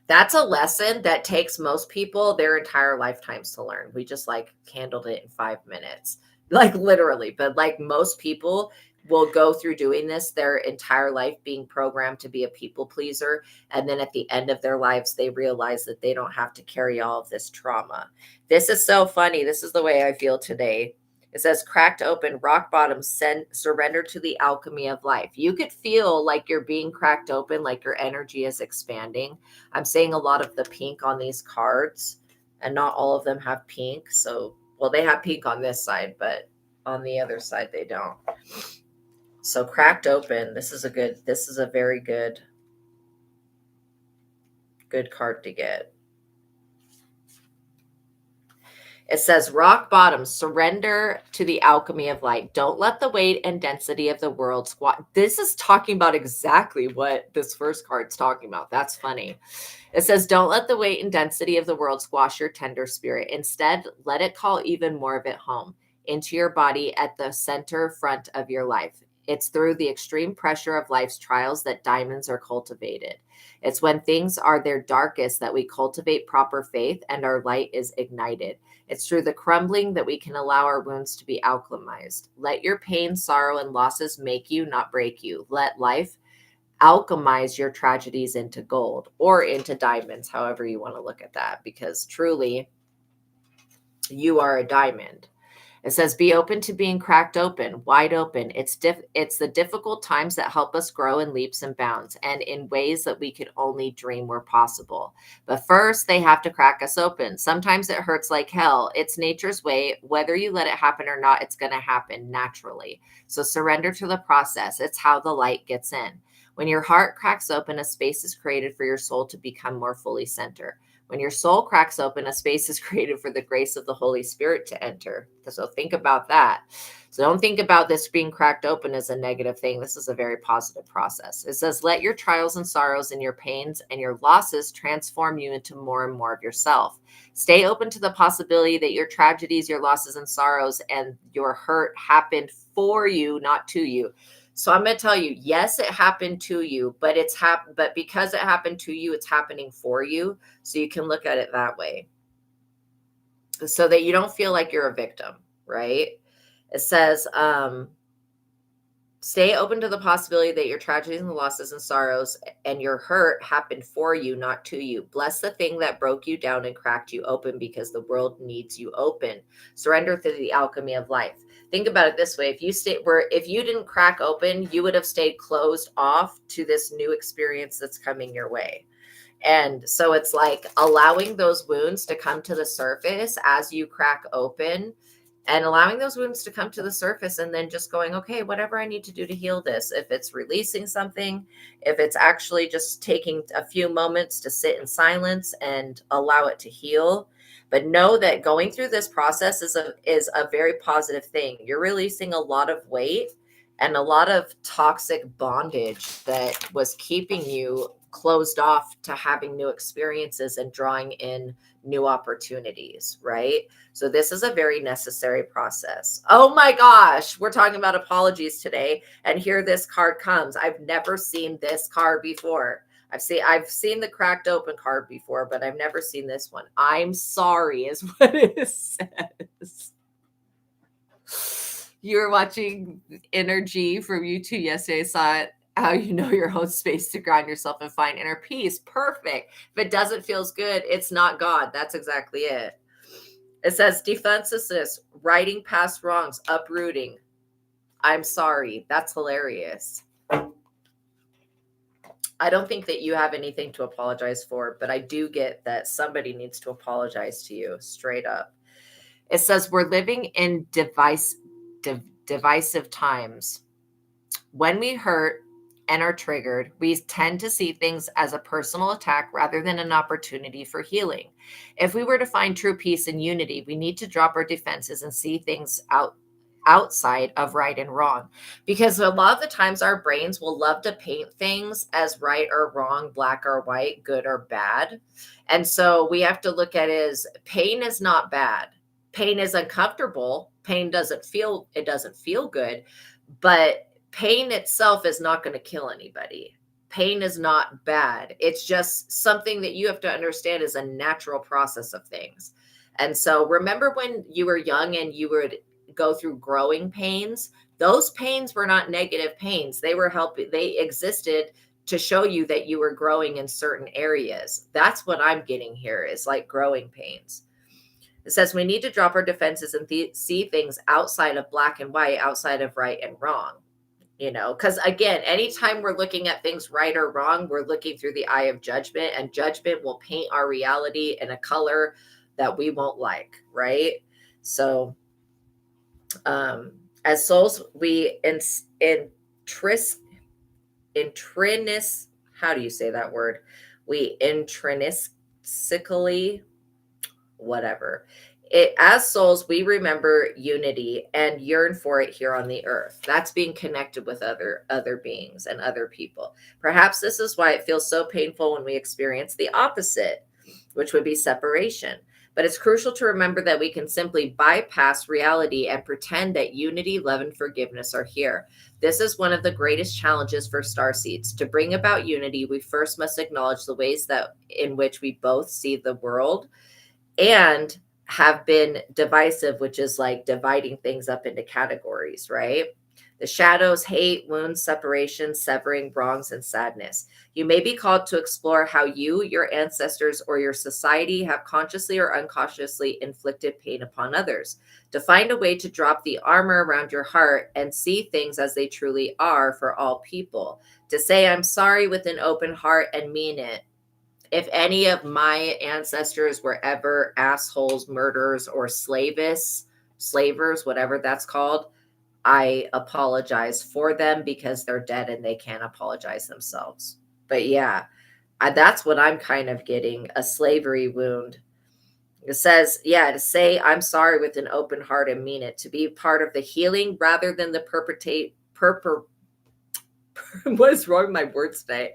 That's a lesson that takes most people their entire lifetimes to learn. We just like handled it in 5 minutes, like literally. But like most people will go through doing this their entire life, being programmed to be a people pleaser. And then at the end of their lives, they realize that they don't have to carry all of this trauma. This is so funny. This is the way I feel today. It says, cracked open, rock bottom, surrender to the alchemy of life. You could feel like you're being cracked open, like your energy is expanding. I'm seeing a lot of the pink on these cards, and not all of them have pink. So, well, they have pink on this side, but on the other side, they don't. So cracked open. This is a very good card to get. It says, rock bottom, surrender to the alchemy of light. Don't let the weight and density of the world squat. This is talking about exactly what this first card's talking about. That's funny. It says, don't let the weight and density of the world squash your tender spirit. Instead, let it call even more of it home into your body at the center front of your life. It's through the extreme pressure of life's trials that diamonds are cultivated. It's when things are their darkest that we cultivate proper faith and our light is ignited. It's through the crumbling that we can allow our wounds to be alchemized. Let your pain, sorrow, and losses make you, not break you. Let life alchemize your tragedies into gold or into diamonds, however you want to look at that, because truly you are a diamond. It says, be open to being cracked open, wide open. It's the difficult times that help us grow in leaps and bounds and in ways that we could only dream were possible. But first, they have to crack us open. Sometimes it hurts like hell. It's nature's way. Whether you let it happen or not, it's going to happen naturally. So surrender to the process. It's how the light gets in. When your heart cracks open, a space is created for your soul to become more fully centered. When your soul cracks open, a space is created for the grace of the Holy Spirit to enter. So think about that. So don't think about this being cracked open as a negative thing. This is a very positive process. It says, let your trials and sorrows and your pains and your losses transform you into more and more of yourself. Stay open to the possibility that your tragedies, your losses and sorrows, and your hurt happened for you, not to you. So I'm going to tell you, yes, it happened to you, but but because it happened to you, it's happening for you. So you can look at it that way so that you don't feel like you're a victim, right? It says, stay open to the possibility that your tragedies and losses and sorrows and your hurt happened for you, not to you. Bless the thing that broke you down and cracked you open because the world needs you open. Surrender to the alchemy of life. Think about it this way. If you didn't crack open, you would have stayed closed off to this new experience that's coming your way. And so it's like allowing those wounds to come to the surface as you crack open, and allowing those wounds to come to the surface, and then just going, okay, whatever I need to do to heal this. If it's releasing something, if it's actually just taking a few moments to sit in silence and allow it to heal. But know that going through this process is a very positive thing. You're releasing a lot of weight and a lot of toxic bondage that was keeping you closed off to having new experiences and drawing in new opportunities, right? So this is a very necessary process. Oh my gosh, we're talking about apologies today, and here this card comes. I've never seen this card before. I've seen the cracked open card before, but I've never seen this one. I'm sorry is what it says. You were watching Energy from YouTube yesterday. I saw it. How you know your own space to ground yourself and find inner peace. Perfect. If it doesn't feel good, it's not God. That's exactly it. It says defensiveness, righting past wrongs, uprooting. I'm sorry. That's hilarious. I don't think that you have anything to apologize for, but I do get that somebody needs to apologize to you straight up. It says we're living in divisive times. When we hurt and are triggered, we tend to see things as a personal attack rather than an opportunity for healing. If we were to find true peace and unity, we need to drop our defenses and see things outside of right and wrong. Because a lot of the times our brains will love to paint things as right or wrong, black or white, good or bad. And so we have to look at it as pain is not bad. Pain is uncomfortable. Pain doesn't feel good, but pain itself is not going to kill anybody. Pain is not bad. It's just something that you have to understand is a natural process of things. And so remember when you were young and you would go through growing pains? Those pains were not negative pains. They existed to show you that you were growing in certain areas. That's what I'm getting here, is like growing pains. It says we need to drop our defenses and see things outside of black and white, outside of right and wrong. Because again, anytime we're looking at things right or wrong, we're looking through the eye of judgment, and judgment will paint our reality in a color that we won't like, right? So as souls, we how do you say that word? We intrinsically, whatever. As souls, we remember unity and yearn for it here on the earth. That's being connected with other beings and other people. Perhaps this is why it feels so painful when we experience the opposite, which would be separation. But it's crucial to remember that we can simply bypass reality and pretend that unity, love, and forgiveness are here. This is one of the greatest challenges for starseeds. To bring about unity, we first must acknowledge the ways in which we both see the world and have been divisive, which is like dividing things up into categories, right? The shadows, hate, wounds, separation, severing, wrongs, and sadness. You may be called to explore how you, your ancestors, or your society have consciously or unconsciously inflicted pain upon others. To find a way to drop the armor around your heart and see things as they truly are for all people. To say, I'm sorry with an open heart and mean it. If any of my ancestors were ever assholes, murderers, or slavers, whatever that's called, I apologize for them because they're dead and they can't apologize themselves. But yeah, that's what I'm kind of getting, a slavery wound. It says, to say I'm sorry with an open heart and mean it, to be part of the healing rather than the what is wrong with my words today?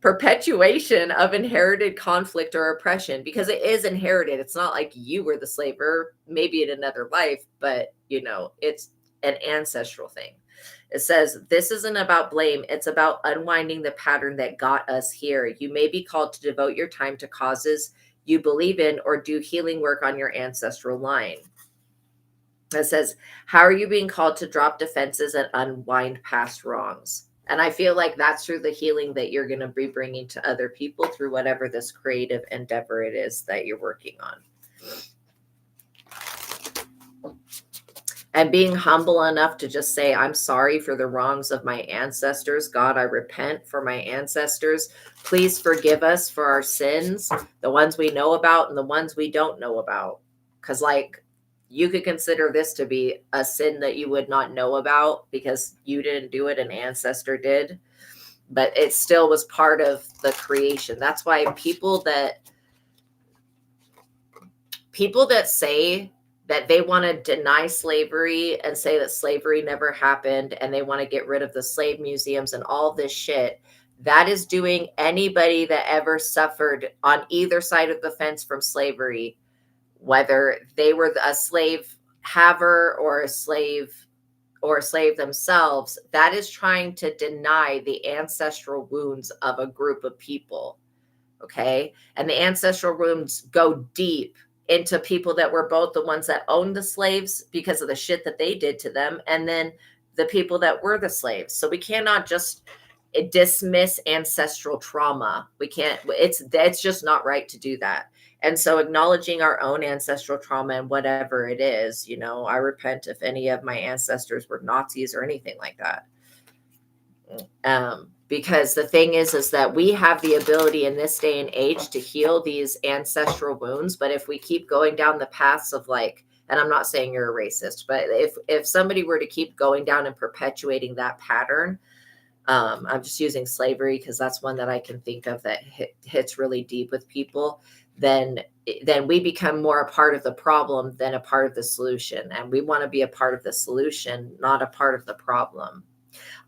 Perpetuation of inherited conflict or oppression, because it is inherited. It's not like you were the slaver, maybe in another life, but it's an ancestral thing. It says, this isn't about blame. It's about unwinding the pattern that got us here. You may be called to devote your time to causes you believe in or do healing work on your ancestral line. It says, how are you being called to drop defenses and unwind past wrongs? And I feel like that's through the healing that you're going to be bringing to other people through whatever this creative endeavor it is that you're working on. And being humble enough to just say, I'm sorry for the wrongs of my ancestors. God, I repent for my ancestors. Please forgive us for our sins, the ones we know about and the ones we don't know about. Because you could consider this to be a sin that you would not know about because you didn't do it, an ancestor did, but it still was part of the creation. That's why people that say that they want to deny slavery and say that slavery never happened and they want to get rid of the slave museums and all this shit, that is doing anybody that ever suffered on either side of the fence from slavery, whether they were a slave haver or a slave themselves, that is trying to deny the ancestral wounds of a group of people. Okay. And the ancestral wounds go deep into people that were both the ones that owned the slaves because of the shit that they did to them, and then the people that were the slaves. So we cannot just dismiss ancestral trauma. We can't, it's just not right to do that. And so acknowledging our own ancestral trauma and whatever it is, I repent if any of my ancestors were Nazis or anything like that. Because the thing is that we have the ability in this day and age to heal these ancestral wounds. But if we keep going down the paths of like, and I'm not saying you're a racist, but if somebody were to keep going down and perpetuating that pattern, I'm just using slavery because that's one that I can think of that hits really deep with people, then we become more a part of the problem than a part of the solution. And we want to be a part of the solution, not a part of the problem.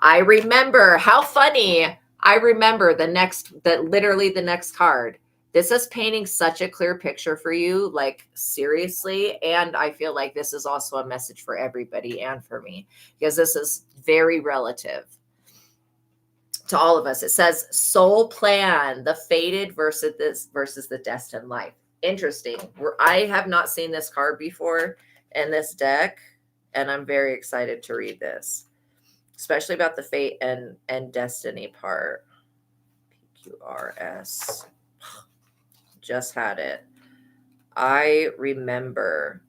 I remember, how funny. I remember literally the next card. This is painting such a clear picture for you, like seriously. And I feel like this is also a message for everybody and for me, because this is very relative to all of us. It says soul plan, the fated versus the destined life. Interesting. I have not seen this card before in this deck, and I'm very excited to read this, especially about the fate and destiny part. PQRS. Just had it. I remember.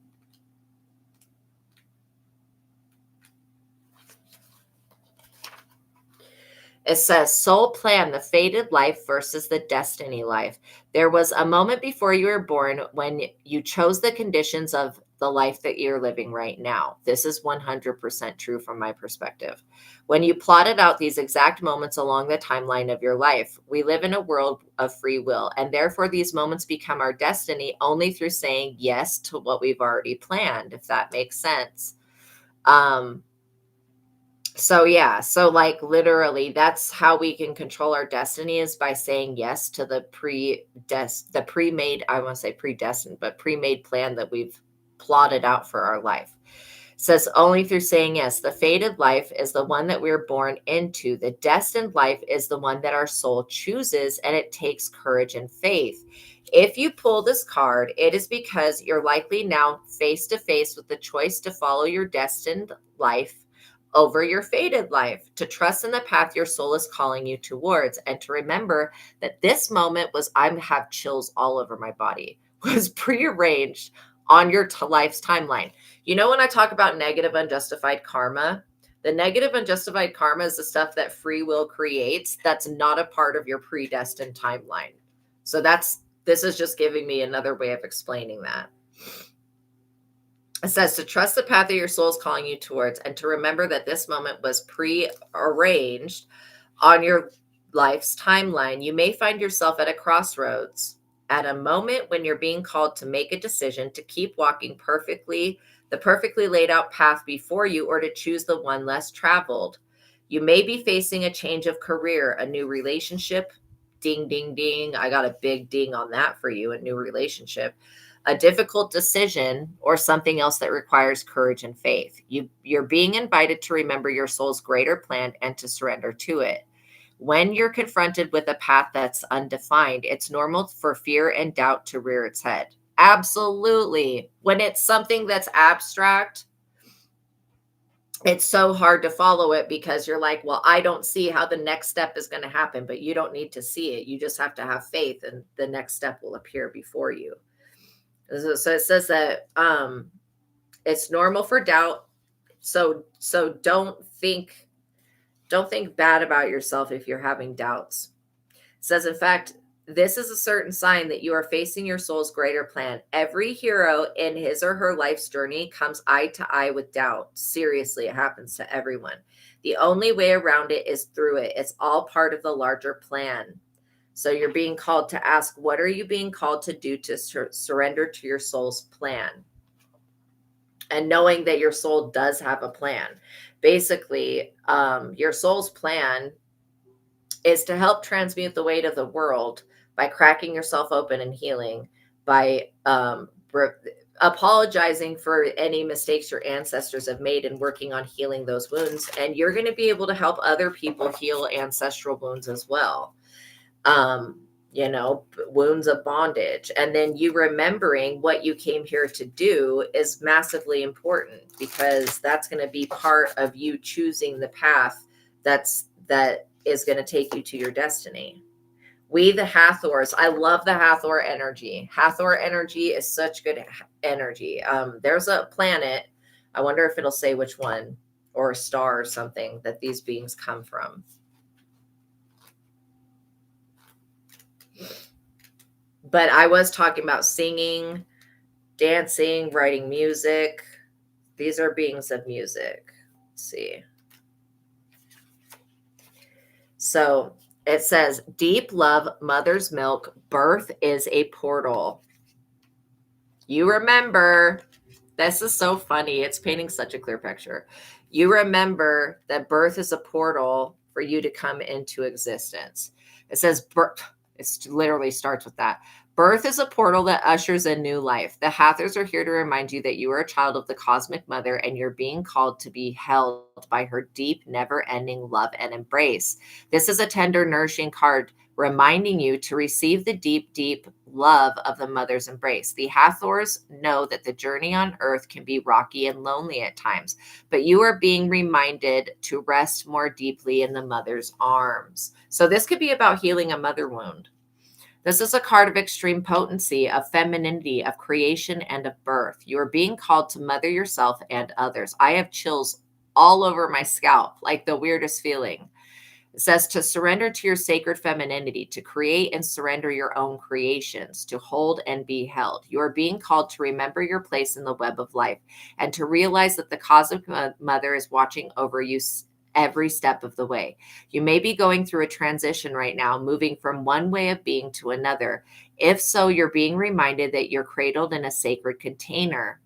It says soul plan, the fated life versus the destiny life. There was a moment before you were born when you chose the conditions of the life that you're living right now. This is 100% true from my perspective. When you plotted out these exact moments along the timeline of your life, we live in a world of free will, and therefore these moments become our destiny only through saying yes to what we've already planned, if that makes sense. So yeah, so like literally that's how we can control our destiny, is by saying yes to the pre-made, I want to say predestined, but pre-made plan that we've plotted out for our life. It says only through saying yes. The fated life is the one that we're born into. The destined life is the one that our soul chooses, and it takes courage and faith. If you pull this card, it is because you're likely now face to face with the choice to follow your destined life over your fated life, to trust in the path your soul is calling you towards, and to remember that this moment was, I have chills all over my body, was prearranged on your life's timeline. You know, when I talk about negative unjustified karma, the negative unjustified karma is the stuff that free will creates that's not a part of your predestined timeline. So this is just giving me another way of explaining that. It says to trust the path that your soul is calling you towards, and to remember that this moment was pre-arranged on your life's timeline. You may find yourself at a crossroads, at a moment when you're being called to make a decision to keep walking the perfectly laid out path before you, or to choose the one less traveled. You may be facing a change of career, a new relationship. Ding, ding, ding. I got a big ding on that for you, a new relationship. A difficult decision, or something else that requires courage and faith. You're being invited to remember your soul's greater plan and to surrender to it. When you're confronted with a path that's undefined, it's normal for fear and doubt to rear its head. Absolutely. When it's something that's abstract, it's so hard to follow it because you're like, well, I don't see how the next step is going to happen, but you don't need to see it. You just have to have faith, and the next step will appear before you. So it says that it's normal for doubt. So don't think bad about yourself if you're having doubts. It says, in fact, this is a certain sign that you are facing your soul's greater plan. Every hero in his or her life's journey comes eye to eye with doubt. Seriously, it happens to everyone. The only way around it is through it. It's all part of the larger plan. So you're being called to ask, what are you being called to do to surrender to your soul's plan? And knowing that your soul does have a plan. Basically, your soul's plan is to help transmute the weight of the world by cracking yourself open and healing, by apologizing for any mistakes your ancestors have made and working on healing those wounds. And you're going to be able to help other people heal ancestral wounds as well. Wounds of bondage. And then you remembering what you came here to do is massively important, because that's going to be part of you choosing the path that is going to take you to your destiny. We, the Hathors, I love the Hathor energy. Hathor energy is such good energy. There's a planet, I wonder if it'll say which one, or a star or something, that these beings come from. But I was talking about singing, dancing, writing music. These are beings of music. Let's see. So it says, deep love, mother's milk, birth is a portal. You remember, this is so funny. It's painting such a clear picture. You remember that birth is a portal for you to come into existence. It says, it literally starts with that. Birth is a portal that ushers in new life. The Hathors are here to remind you that you are a child of the cosmic mother and you're being called to be held by her deep, never-ending love and embrace. This is a tender, nourishing card reminding you to receive the deep, deep love of the mother's embrace. The Hathors know that the journey on earth can be rocky and lonely at times, but you are being reminded to rest more deeply in the mother's arms. So this could be about healing a mother wound. This is a card of extreme potency, of femininity, of creation, and of birth. You are being called to mother yourself and others. I have chills all over my scalp, like the weirdest feeling. It says to surrender to your sacred femininity, to create and surrender your own creations, to hold and be held. You are being called to remember your place in the web of life and to realize that the cosmic mother is watching over you every step of the way. You may be going through a transition right now, moving from one way of being to another. If so, you're being reminded that you're cradled in a sacred container.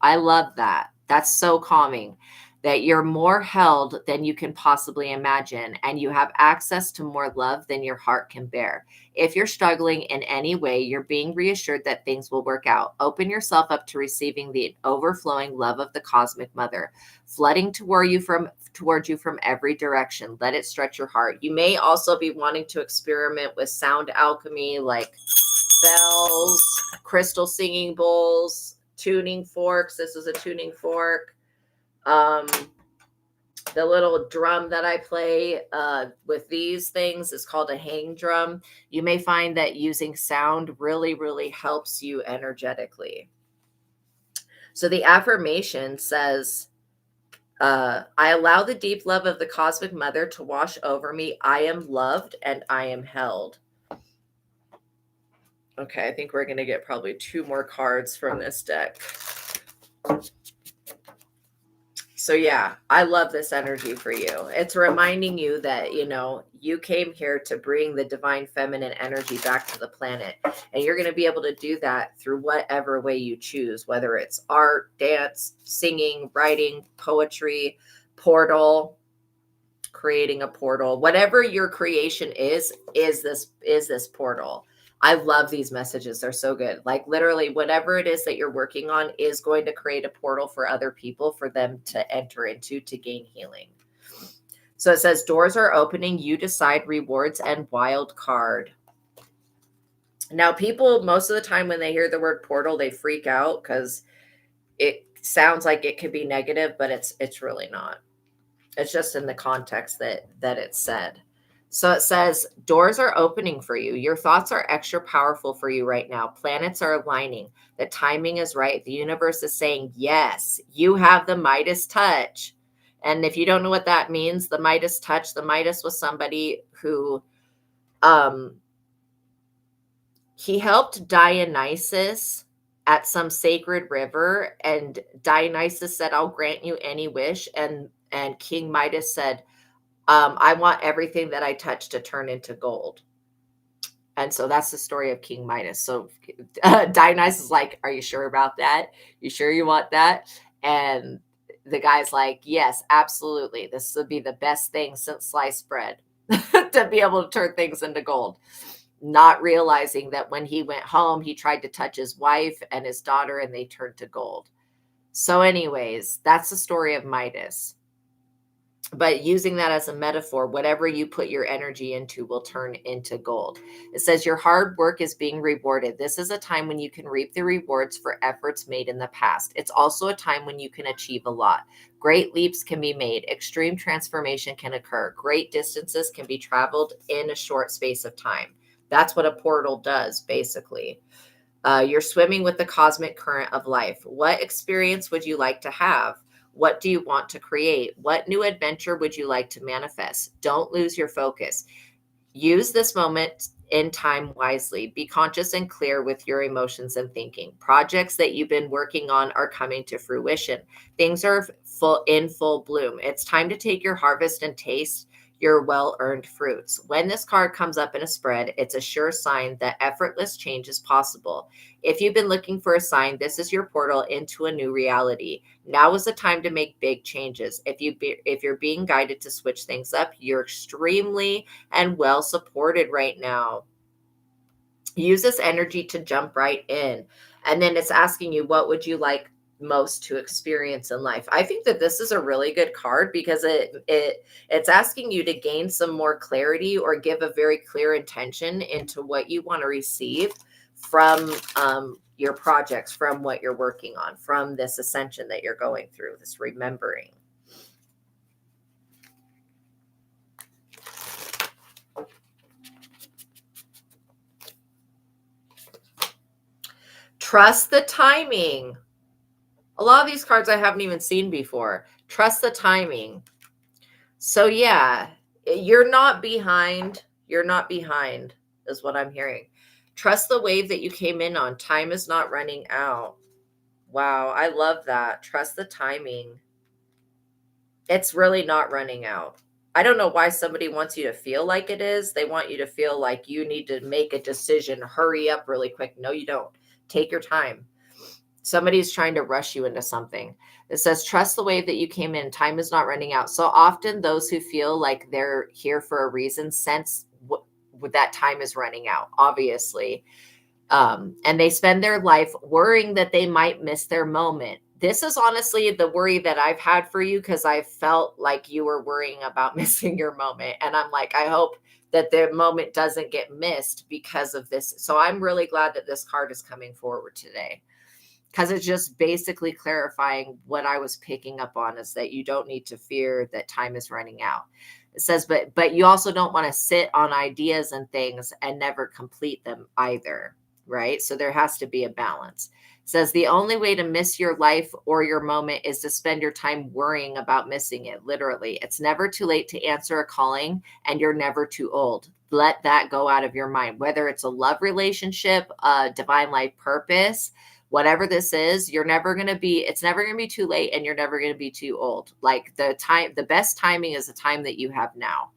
I love that. That's so calming. That you're more held than you can possibly imagine, and you have access to more love than your heart can bear. If you're struggling in any way, you're being reassured that things will work out. Open yourself up to receiving the overflowing love of the cosmic mother, flooding towards you from every direction. Let it stretch your heart. You may also be wanting to experiment with sound alchemy, like bells, crystal singing bowls, tuning forks. This is a tuning fork. The little drum that I play with these things is called a hang drum. You may find that using sound really, really helps you energetically. So the affirmation says, I allow the deep love of the cosmic mother to wash over me. I am loved and I am held. Okay, I think we're going to get probably 2 more cards from this deck. So yeah, I love this energy for you. It's reminding you that, you came here to bring the divine feminine energy back to the planet. And you're going to be able to do that through whatever way you choose, whether it's art, dance, singing, writing, poetry, portal, creating a portal. Whatever your creation is this portal. I love these messages. They're so good. Like literally whatever it is that you're working on is going to create a portal for other people for them to enter into to gain healing. So it says doors are opening. You decide rewards and wild card. Now people, most of the time when they hear the word portal, they freak out because it sounds like it could be negative, but it's really not. It's just in the context that it's said. So it says, doors are opening for you. Your thoughts are extra powerful for you right now. Planets are aligning. The timing is right. The universe is saying, yes, you have the Midas touch. And if you don't know what that means, the Midas touch, the Midas was somebody who, he helped Dionysus at some sacred river. And Dionysus said, I'll grant you any wish. And King Midas said, I want everything that I touch to turn into gold. And so that's the story of King Midas. So Dionysus is like, are you sure about that? You sure you want that? And the guy's like, yes, absolutely. This would be the best thing since sliced bread to be able to turn things into gold. Not realizing that when he went home, he tried to touch his wife and his daughter and they turned to gold. So anyways, that's the story of Midas. But using that as a metaphor, whatever you put your energy into will turn into gold. It says your hard work is being rewarded. This is a time when you can reap the rewards for efforts made in the past. It's also a time when you can achieve a lot. Great leaps can be made. Extreme transformation can occur. Great distances can be traveled in a short space of time. That's what a portal does, basically. You're swimming with the cosmic current of life. What experience would you like to have? What do you want to create? What new adventure would you like to manifest? Don't lose your focus. Use this moment in time wisely. Be conscious and clear with your emotions and thinking. Projects that you've been working on are coming to fruition. Things are full bloom. It's time to take your harvest and taste your well-earned fruits. When this card comes up in a spread, it's a sure sign that effortless change is possible. If you've been looking for a sign, this is your portal into a new reality. Now is the time to make big changes. If you're being guided to switch things up, you're extremely and well supported right now. Use this energy to jump right in. And then it's asking you, what would you like most to experience in life? I think that this is a really good card because it's asking you to gain some more clarity or give a very clear intention into what you want to receive from your projects, from what you're working on, from this ascension that you're going through, this remembering. Trust the timing. A lot of these cards I haven't even seen before. Trust the timing. So yeah, you're not behind. You're not behind is what I'm hearing. Trust the wave that you came in on. Time is not running out. Wow, I love that. Trust the timing. It's really not running out. I don't know why somebody wants you to feel like it is. They want you to feel like you need to make a decision, hurry up really quick. No, you don't. Take your time. Somebody's trying to rush you into something. It says, trust the wave that you came in. Time is not running out. So often those who feel like they're here for a reason sense that time is running out, obviously. And they spend their life worrying that they might miss their moment. This is honestly the worry that I've had for you because I felt like you were worrying about missing your moment. And I'm like, I hope that the moment doesn't get missed because of this. So I'm really glad that this card is coming forward today because it's just basically clarifying what I was picking up on is that you don't need to fear that time is running out. It says, but you also don't want to sit on ideas and things and never complete them either, right? So there has to be a balance. It says the only way to miss your life or your moment is to spend your time worrying about missing it. Literally, it's never too late to answer a calling, and you're never too old. Let that go out of your mind. Whether it's a love relationship, a divine life purpose, whatever this is, it's never going to be too late and you're never going to be too old. Like the best timing is the time that you have now.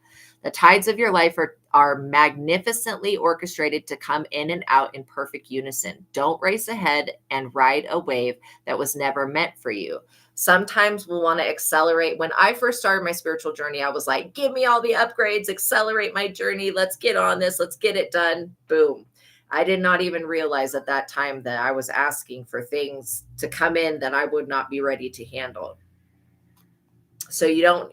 The tides of your life are magnificently orchestrated to come in and out in perfect unison. Don't race ahead and ride a wave that was never meant for you. Sometimes we'll want to accelerate. When I first started my spiritual journey, I was like, give me all the upgrades, accelerate my journey. Let's get on this. Let's get it done. Boom. I did not even realize at that time that I was asking for things to come in that I would not be ready to handle. So you're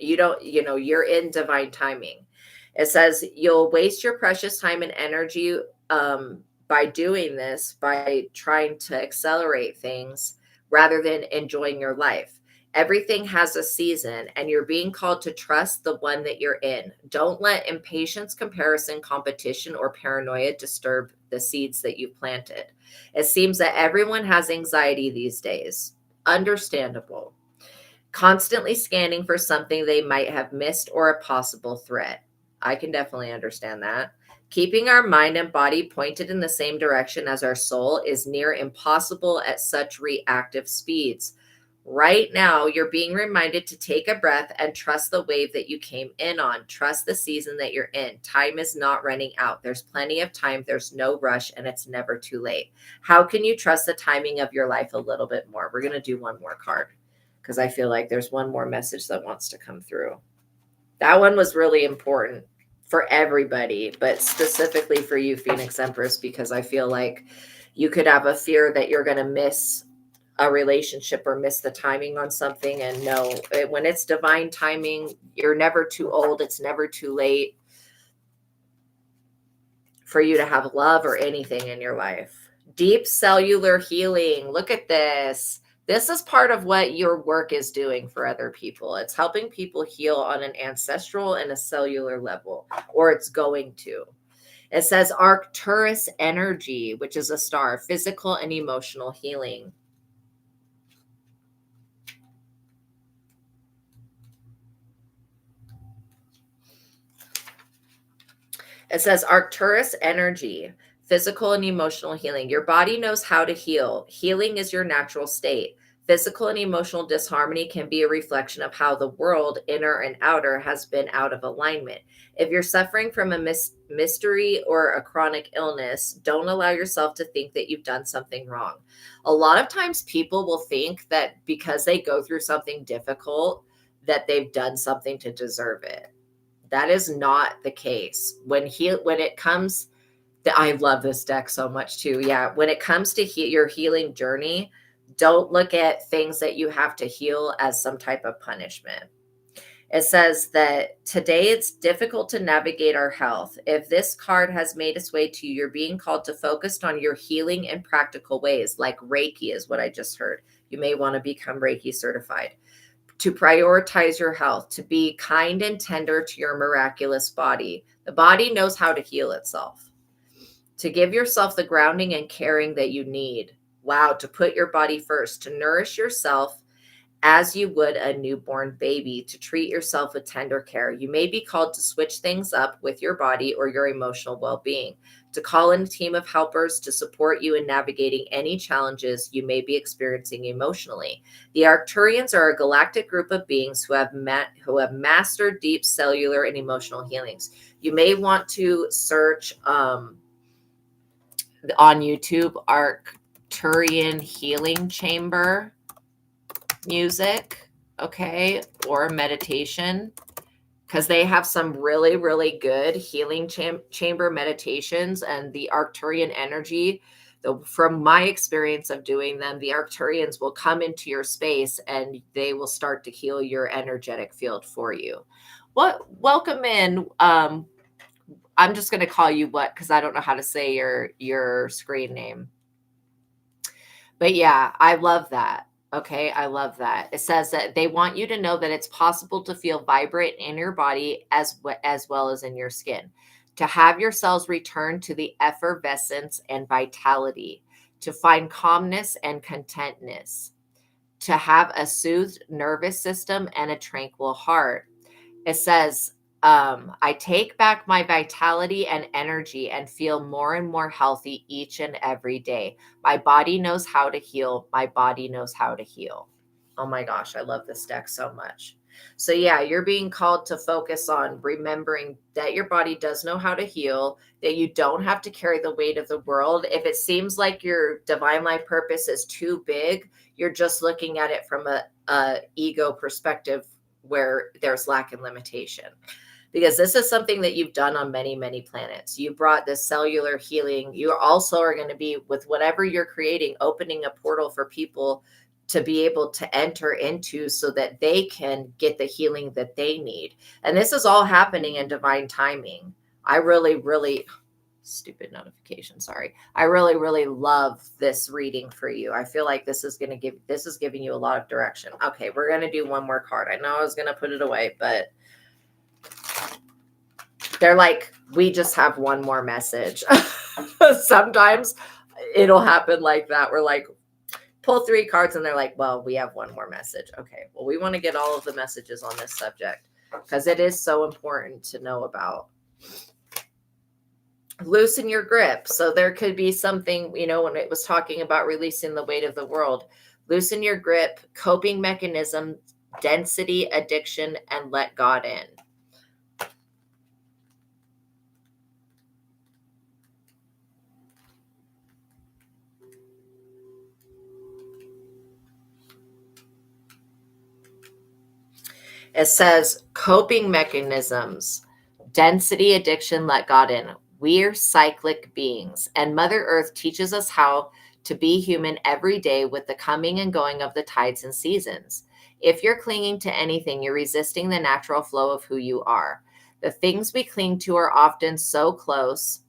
in divine timing. It says you'll waste your precious time and energy by doing this, by trying to accelerate things rather than enjoying your life. Everything has a season, and you're being called to trust the one that you're in. Don't let impatience, comparison, competition, or paranoia disturb the seeds that you've planted. It seems that everyone has anxiety these days. Understandable. Constantly scanning for something they might have missed or a possible threat. I can definitely understand that. Keeping our mind and body pointed in the same direction as our soul is near impossible at such reactive speeds. Right now, you're being reminded to take a breath and trust the wave that you came in on. Trust the season that you're in. Time is not running out. There's plenty of time. There's no rush, and it's never too late. How can you trust the timing of your life a little bit more? We're going to do one more card because I feel like there's one more message that wants to come through. That one was really important for everybody, but specifically for you, Phoenix Empress, because I feel like you could have a fear that you're going to miss a relationship or miss the timing on something. And no, when it's divine timing, you're never too old. It's never too late for you to have love or anything in your life. Deep cellular healing. Look at this. This is part of what your work is doing for other people. It's helping people heal on an ancestral and a cellular level, or it's going to. It says Arcturus energy, which is a star, physical and emotional healing. It says Arcturus energy, physical and emotional healing. Your body knows how to heal. Healing is your natural state. Physical and emotional disharmony can be a reflection of how the world, inner and outer, has been out of alignment. If you're suffering from a mystery or a chronic illness, don't allow yourself to think that you've done something wrong. A lot of times people will think that because they go through something difficult, that they've done something to deserve it. That is not the case. When it comes, I love this deck so much too. Yeah, when it comes to your healing journey, don't look at things that you have to heal as some type of punishment. It says that today it's difficult to navigate our health. If this card has made its way to you, you're being called to focus on your healing in practical ways, like Reiki is what I just heard. You may want to become Reiki certified. To prioritize your health, to be kind and tender to your miraculous body. The body knows how to heal itself. To give yourself the grounding and caring that you need. Wow, to put your body first, to nourish yourself as you would a newborn baby, to treat yourself with tender care. You may be called to switch things up with your body or your emotional well-being, to call in a team of helpers to support you in navigating any challenges you may be experiencing emotionally. The Arcturians are a galactic group of beings who have mastered deep cellular and emotional healings. You may want to search on YouTube, Arcturian Healing Chamber music, okay, or meditation, because they have some really, really good healing chamber meditations. And the Arcturian energy, from my experience of doing them, the Arcturians will come into your space and they will start to heal your energetic field for you. Welcome in. I'm just going to call you what, because I don't know how to say your screen name. But yeah, I love that. Okay, I love that. It says that they want you to know that it's possible to feel vibrant in your body as well as in your skin, to have your cells return to the effervescence and vitality, to find calmness and contentness, to have a soothed nervous system and a tranquil heart. It says, I take back my vitality and energy and feel more and more healthy each and every day. My body knows how to heal. My body knows how to heal. Oh my gosh, I love this deck so much. So yeah, you're being called to focus on remembering that your body does know how to heal, that you don't have to carry the weight of the world. If it seems like your divine life purpose is too big, you're just looking at it from a ego perspective where there's lack and limitation. Because this is something that you've done on many, many planets. You brought this cellular healing. You also are going to be, with whatever you're creating, opening a portal for people to be able to enter into so that they can get the healing that they need. And this is all happening in divine timing. I really, really, stupid notification, sorry. I really, really love this reading for you. I feel like this is giving you a lot of direction. Okay, we're going to do one more card. I know I was going to put it away, but they're like, we just have one more message. Sometimes it'll happen like that. We're like, pull 3 cards and they're like, well, we have one more message. Okay, well, we want to get all of the messages on this subject because it is so important to know about. Loosen your grip. So there could be something, when it was talking about releasing the weight of the world, loosen your grip, coping mechanism, density, addiction, and let God in. It says coping mechanisms, density, addiction, let God in. We're cyclic beings, and Mother Earth teaches us how to be human every day with the coming and going of the tides and seasons. If you're clinging to anything, you're resisting the natural flow of who you are. The things we cling to are often so close,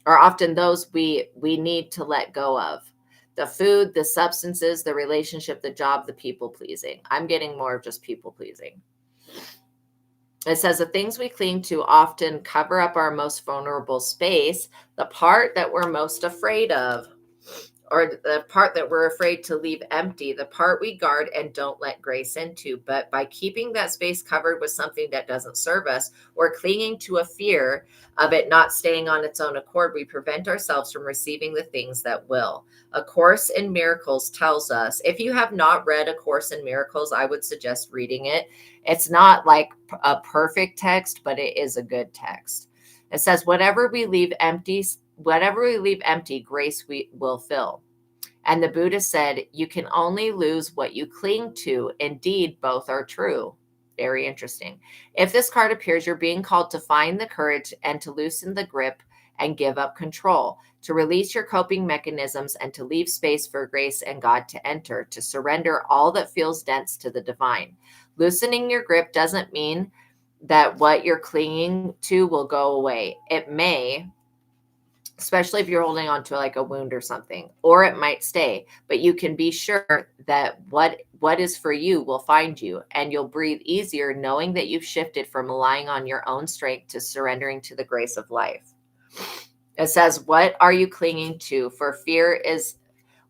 are often those we need to let go of. The food, the substances, the relationship, the job, the people pleasing. I'm getting more of just people pleasing. It says the things we cling to often cover up our most vulnerable space, the part that we're most afraid of. or the part that we're afraid to leave empty, the part we guard and don't let grace into. But by keeping that space covered with something that doesn't serve us, or clinging to a fear of it not staying on its own accord, we prevent ourselves from receiving the things that will. A Course in Miracles tells us, if you have not read A Course in Miracles, I would suggest reading it. It's not like a perfect text, but it is a good text. It says, whatever we leave empty, grace will fill. And the Buddha said, you can only lose what you cling to. Indeed, both are true. Very interesting. If this card appears, you're being called to find the courage and to loosen the grip and give up control, to release your coping mechanisms and to leave space for grace and God to enter, to surrender all that feels dense to the divine. Loosening your grip doesn't mean that what you're clinging to will go away. It may, especially if you're holding on to like a wound or something, or it might stay, but you can be sure that what is for you will find you, and you'll breathe easier knowing that you've shifted from relying on your own strength to surrendering to the grace of life. It says, what are you clinging to?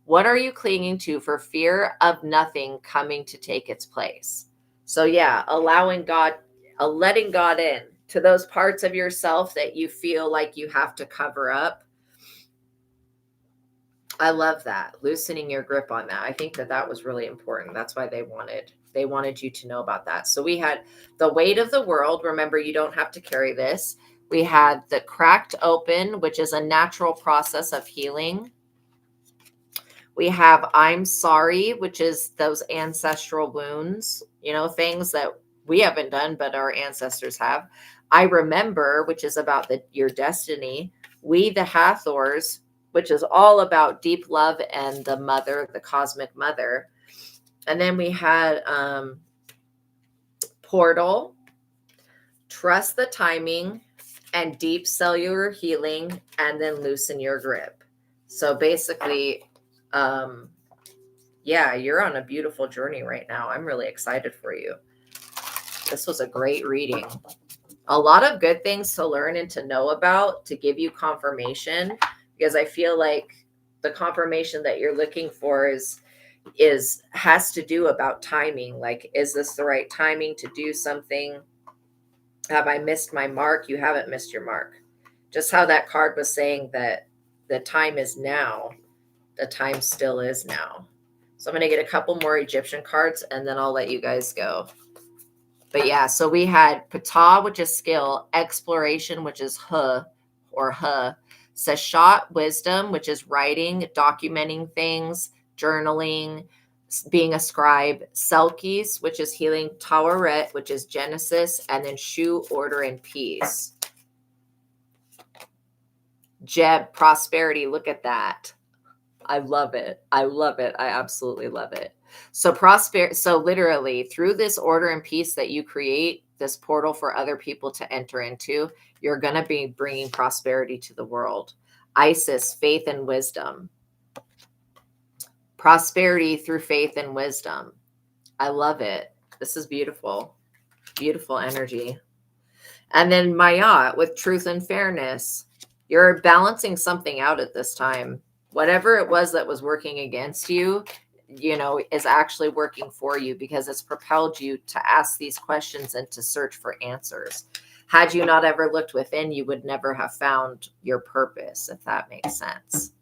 What are you clinging to for fear of nothing coming to take its place? So yeah, letting God in to those parts of yourself that you feel like you have to cover up. I love that. Loosening your grip on that. I think that was really important. That's why they wanted you to know about that. So we had the weight of the world. Remember, you don't have to carry this. We had the cracked open, which is a natural process of healing. We have I'm sorry, which is those ancestral wounds, things that we haven't done, but our ancestors have. I remember, which is about your destiny. We, the Hathors, which is all about deep love and the mother, the cosmic mother. And then we had portal, trust the timing, and deep cellular healing, and then loosen your grip. So basically, you're on a beautiful journey right now. I'm really excited for you. This was a great reading. A lot of good things to learn and to know about, to give you confirmation, because I feel like the confirmation that you're looking for has to do about timing. Like, is this the right timing to do something? Have I missed my mark? You haven't missed your mark. Just how that card was saying that the time is now. The time still is now. So I'm going to get a couple more Egyptian cards and then I'll let you guys go. But yeah, so we had Ptah, which is skill, exploration, which is H, Seshat, wisdom, which is writing, documenting things, journaling, being a scribe, Selkis, which is healing, Taweret, which is Genesis, and then Shu, order and peace. Jeb, prosperity, look at that. I love it. I absolutely love it. So literally through this order and peace that you create, this portal for other people to enter into, you're going to be bringing prosperity to the world. Isis, faith and wisdom. Prosperity through faith and wisdom. I love it. This is beautiful. Beautiful energy. And then Mayat with truth and fairness. You're balancing something out at this time. Whatever it was that was working against you, is actually working for you, because it's propelled you to ask these questions and to search for answers. Had you not ever looked within, you would never have found your purpose, if that makes sense.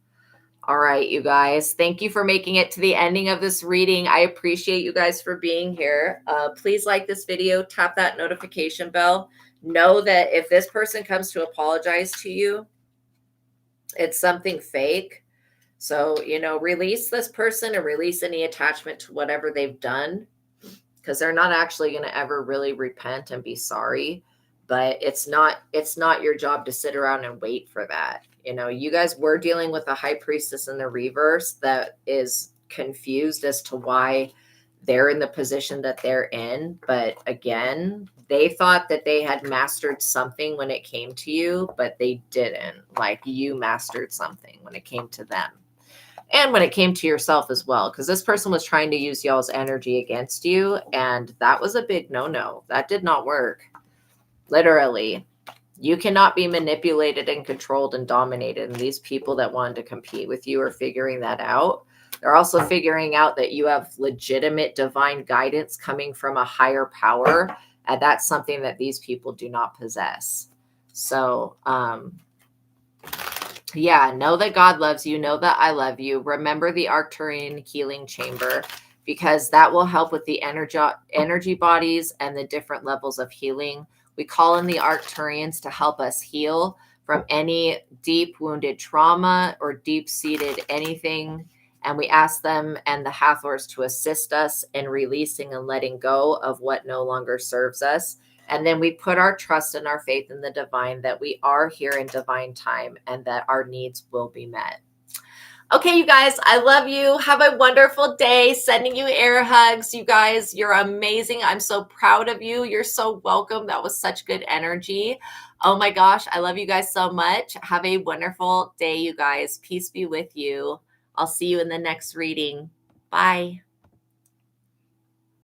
All right, you guys, thank you for making it to the ending of this reading. I appreciate you guys for being here. Please like this video, tap that notification bell. Know that if this person comes to apologize to you, it's something fake. So, release this person and release any attachment to whatever they've done, because they're not actually going to ever really repent and be sorry. But it's not your job to sit around and wait for that. You guys were dealing with a high priestess in the reverse that is confused as to why they're in the position that they're in. But again, they thought that they had mastered something when it came to you, but they didn't. Like, you mastered something when it came to them. And when it came to yourself as well, because this person was trying to use y'all's energy against you. And that was a big no-no. That did not work. Literally. You cannot be manipulated and controlled and dominated. And these people that wanted to compete with you are figuring that out. They're also figuring out that you have legitimate divine guidance coming from a higher power. And that's something that these people do not possess. So, yeah, know that God loves you. Know that I love you. Remember the Arcturian healing chamber, because that will help with the energy bodies and the different levels of healing. We call in the Arcturians to help us heal from any deep wounded trauma or deep-seated anything. And we ask them and the Hathors to assist us in releasing and letting go of what no longer serves us. And then we put our trust and our faith in the divine, that we are here in divine time and that our needs will be met. Okay, you guys, I love you. Have a wonderful day. Sending you air hugs. You guys, you're amazing. I'm so proud of you. You're so welcome. That was such good energy. Oh my gosh, I love you guys so much. Have a wonderful day, you guys. Peace be with you. I'll see you in the next reading. Bye.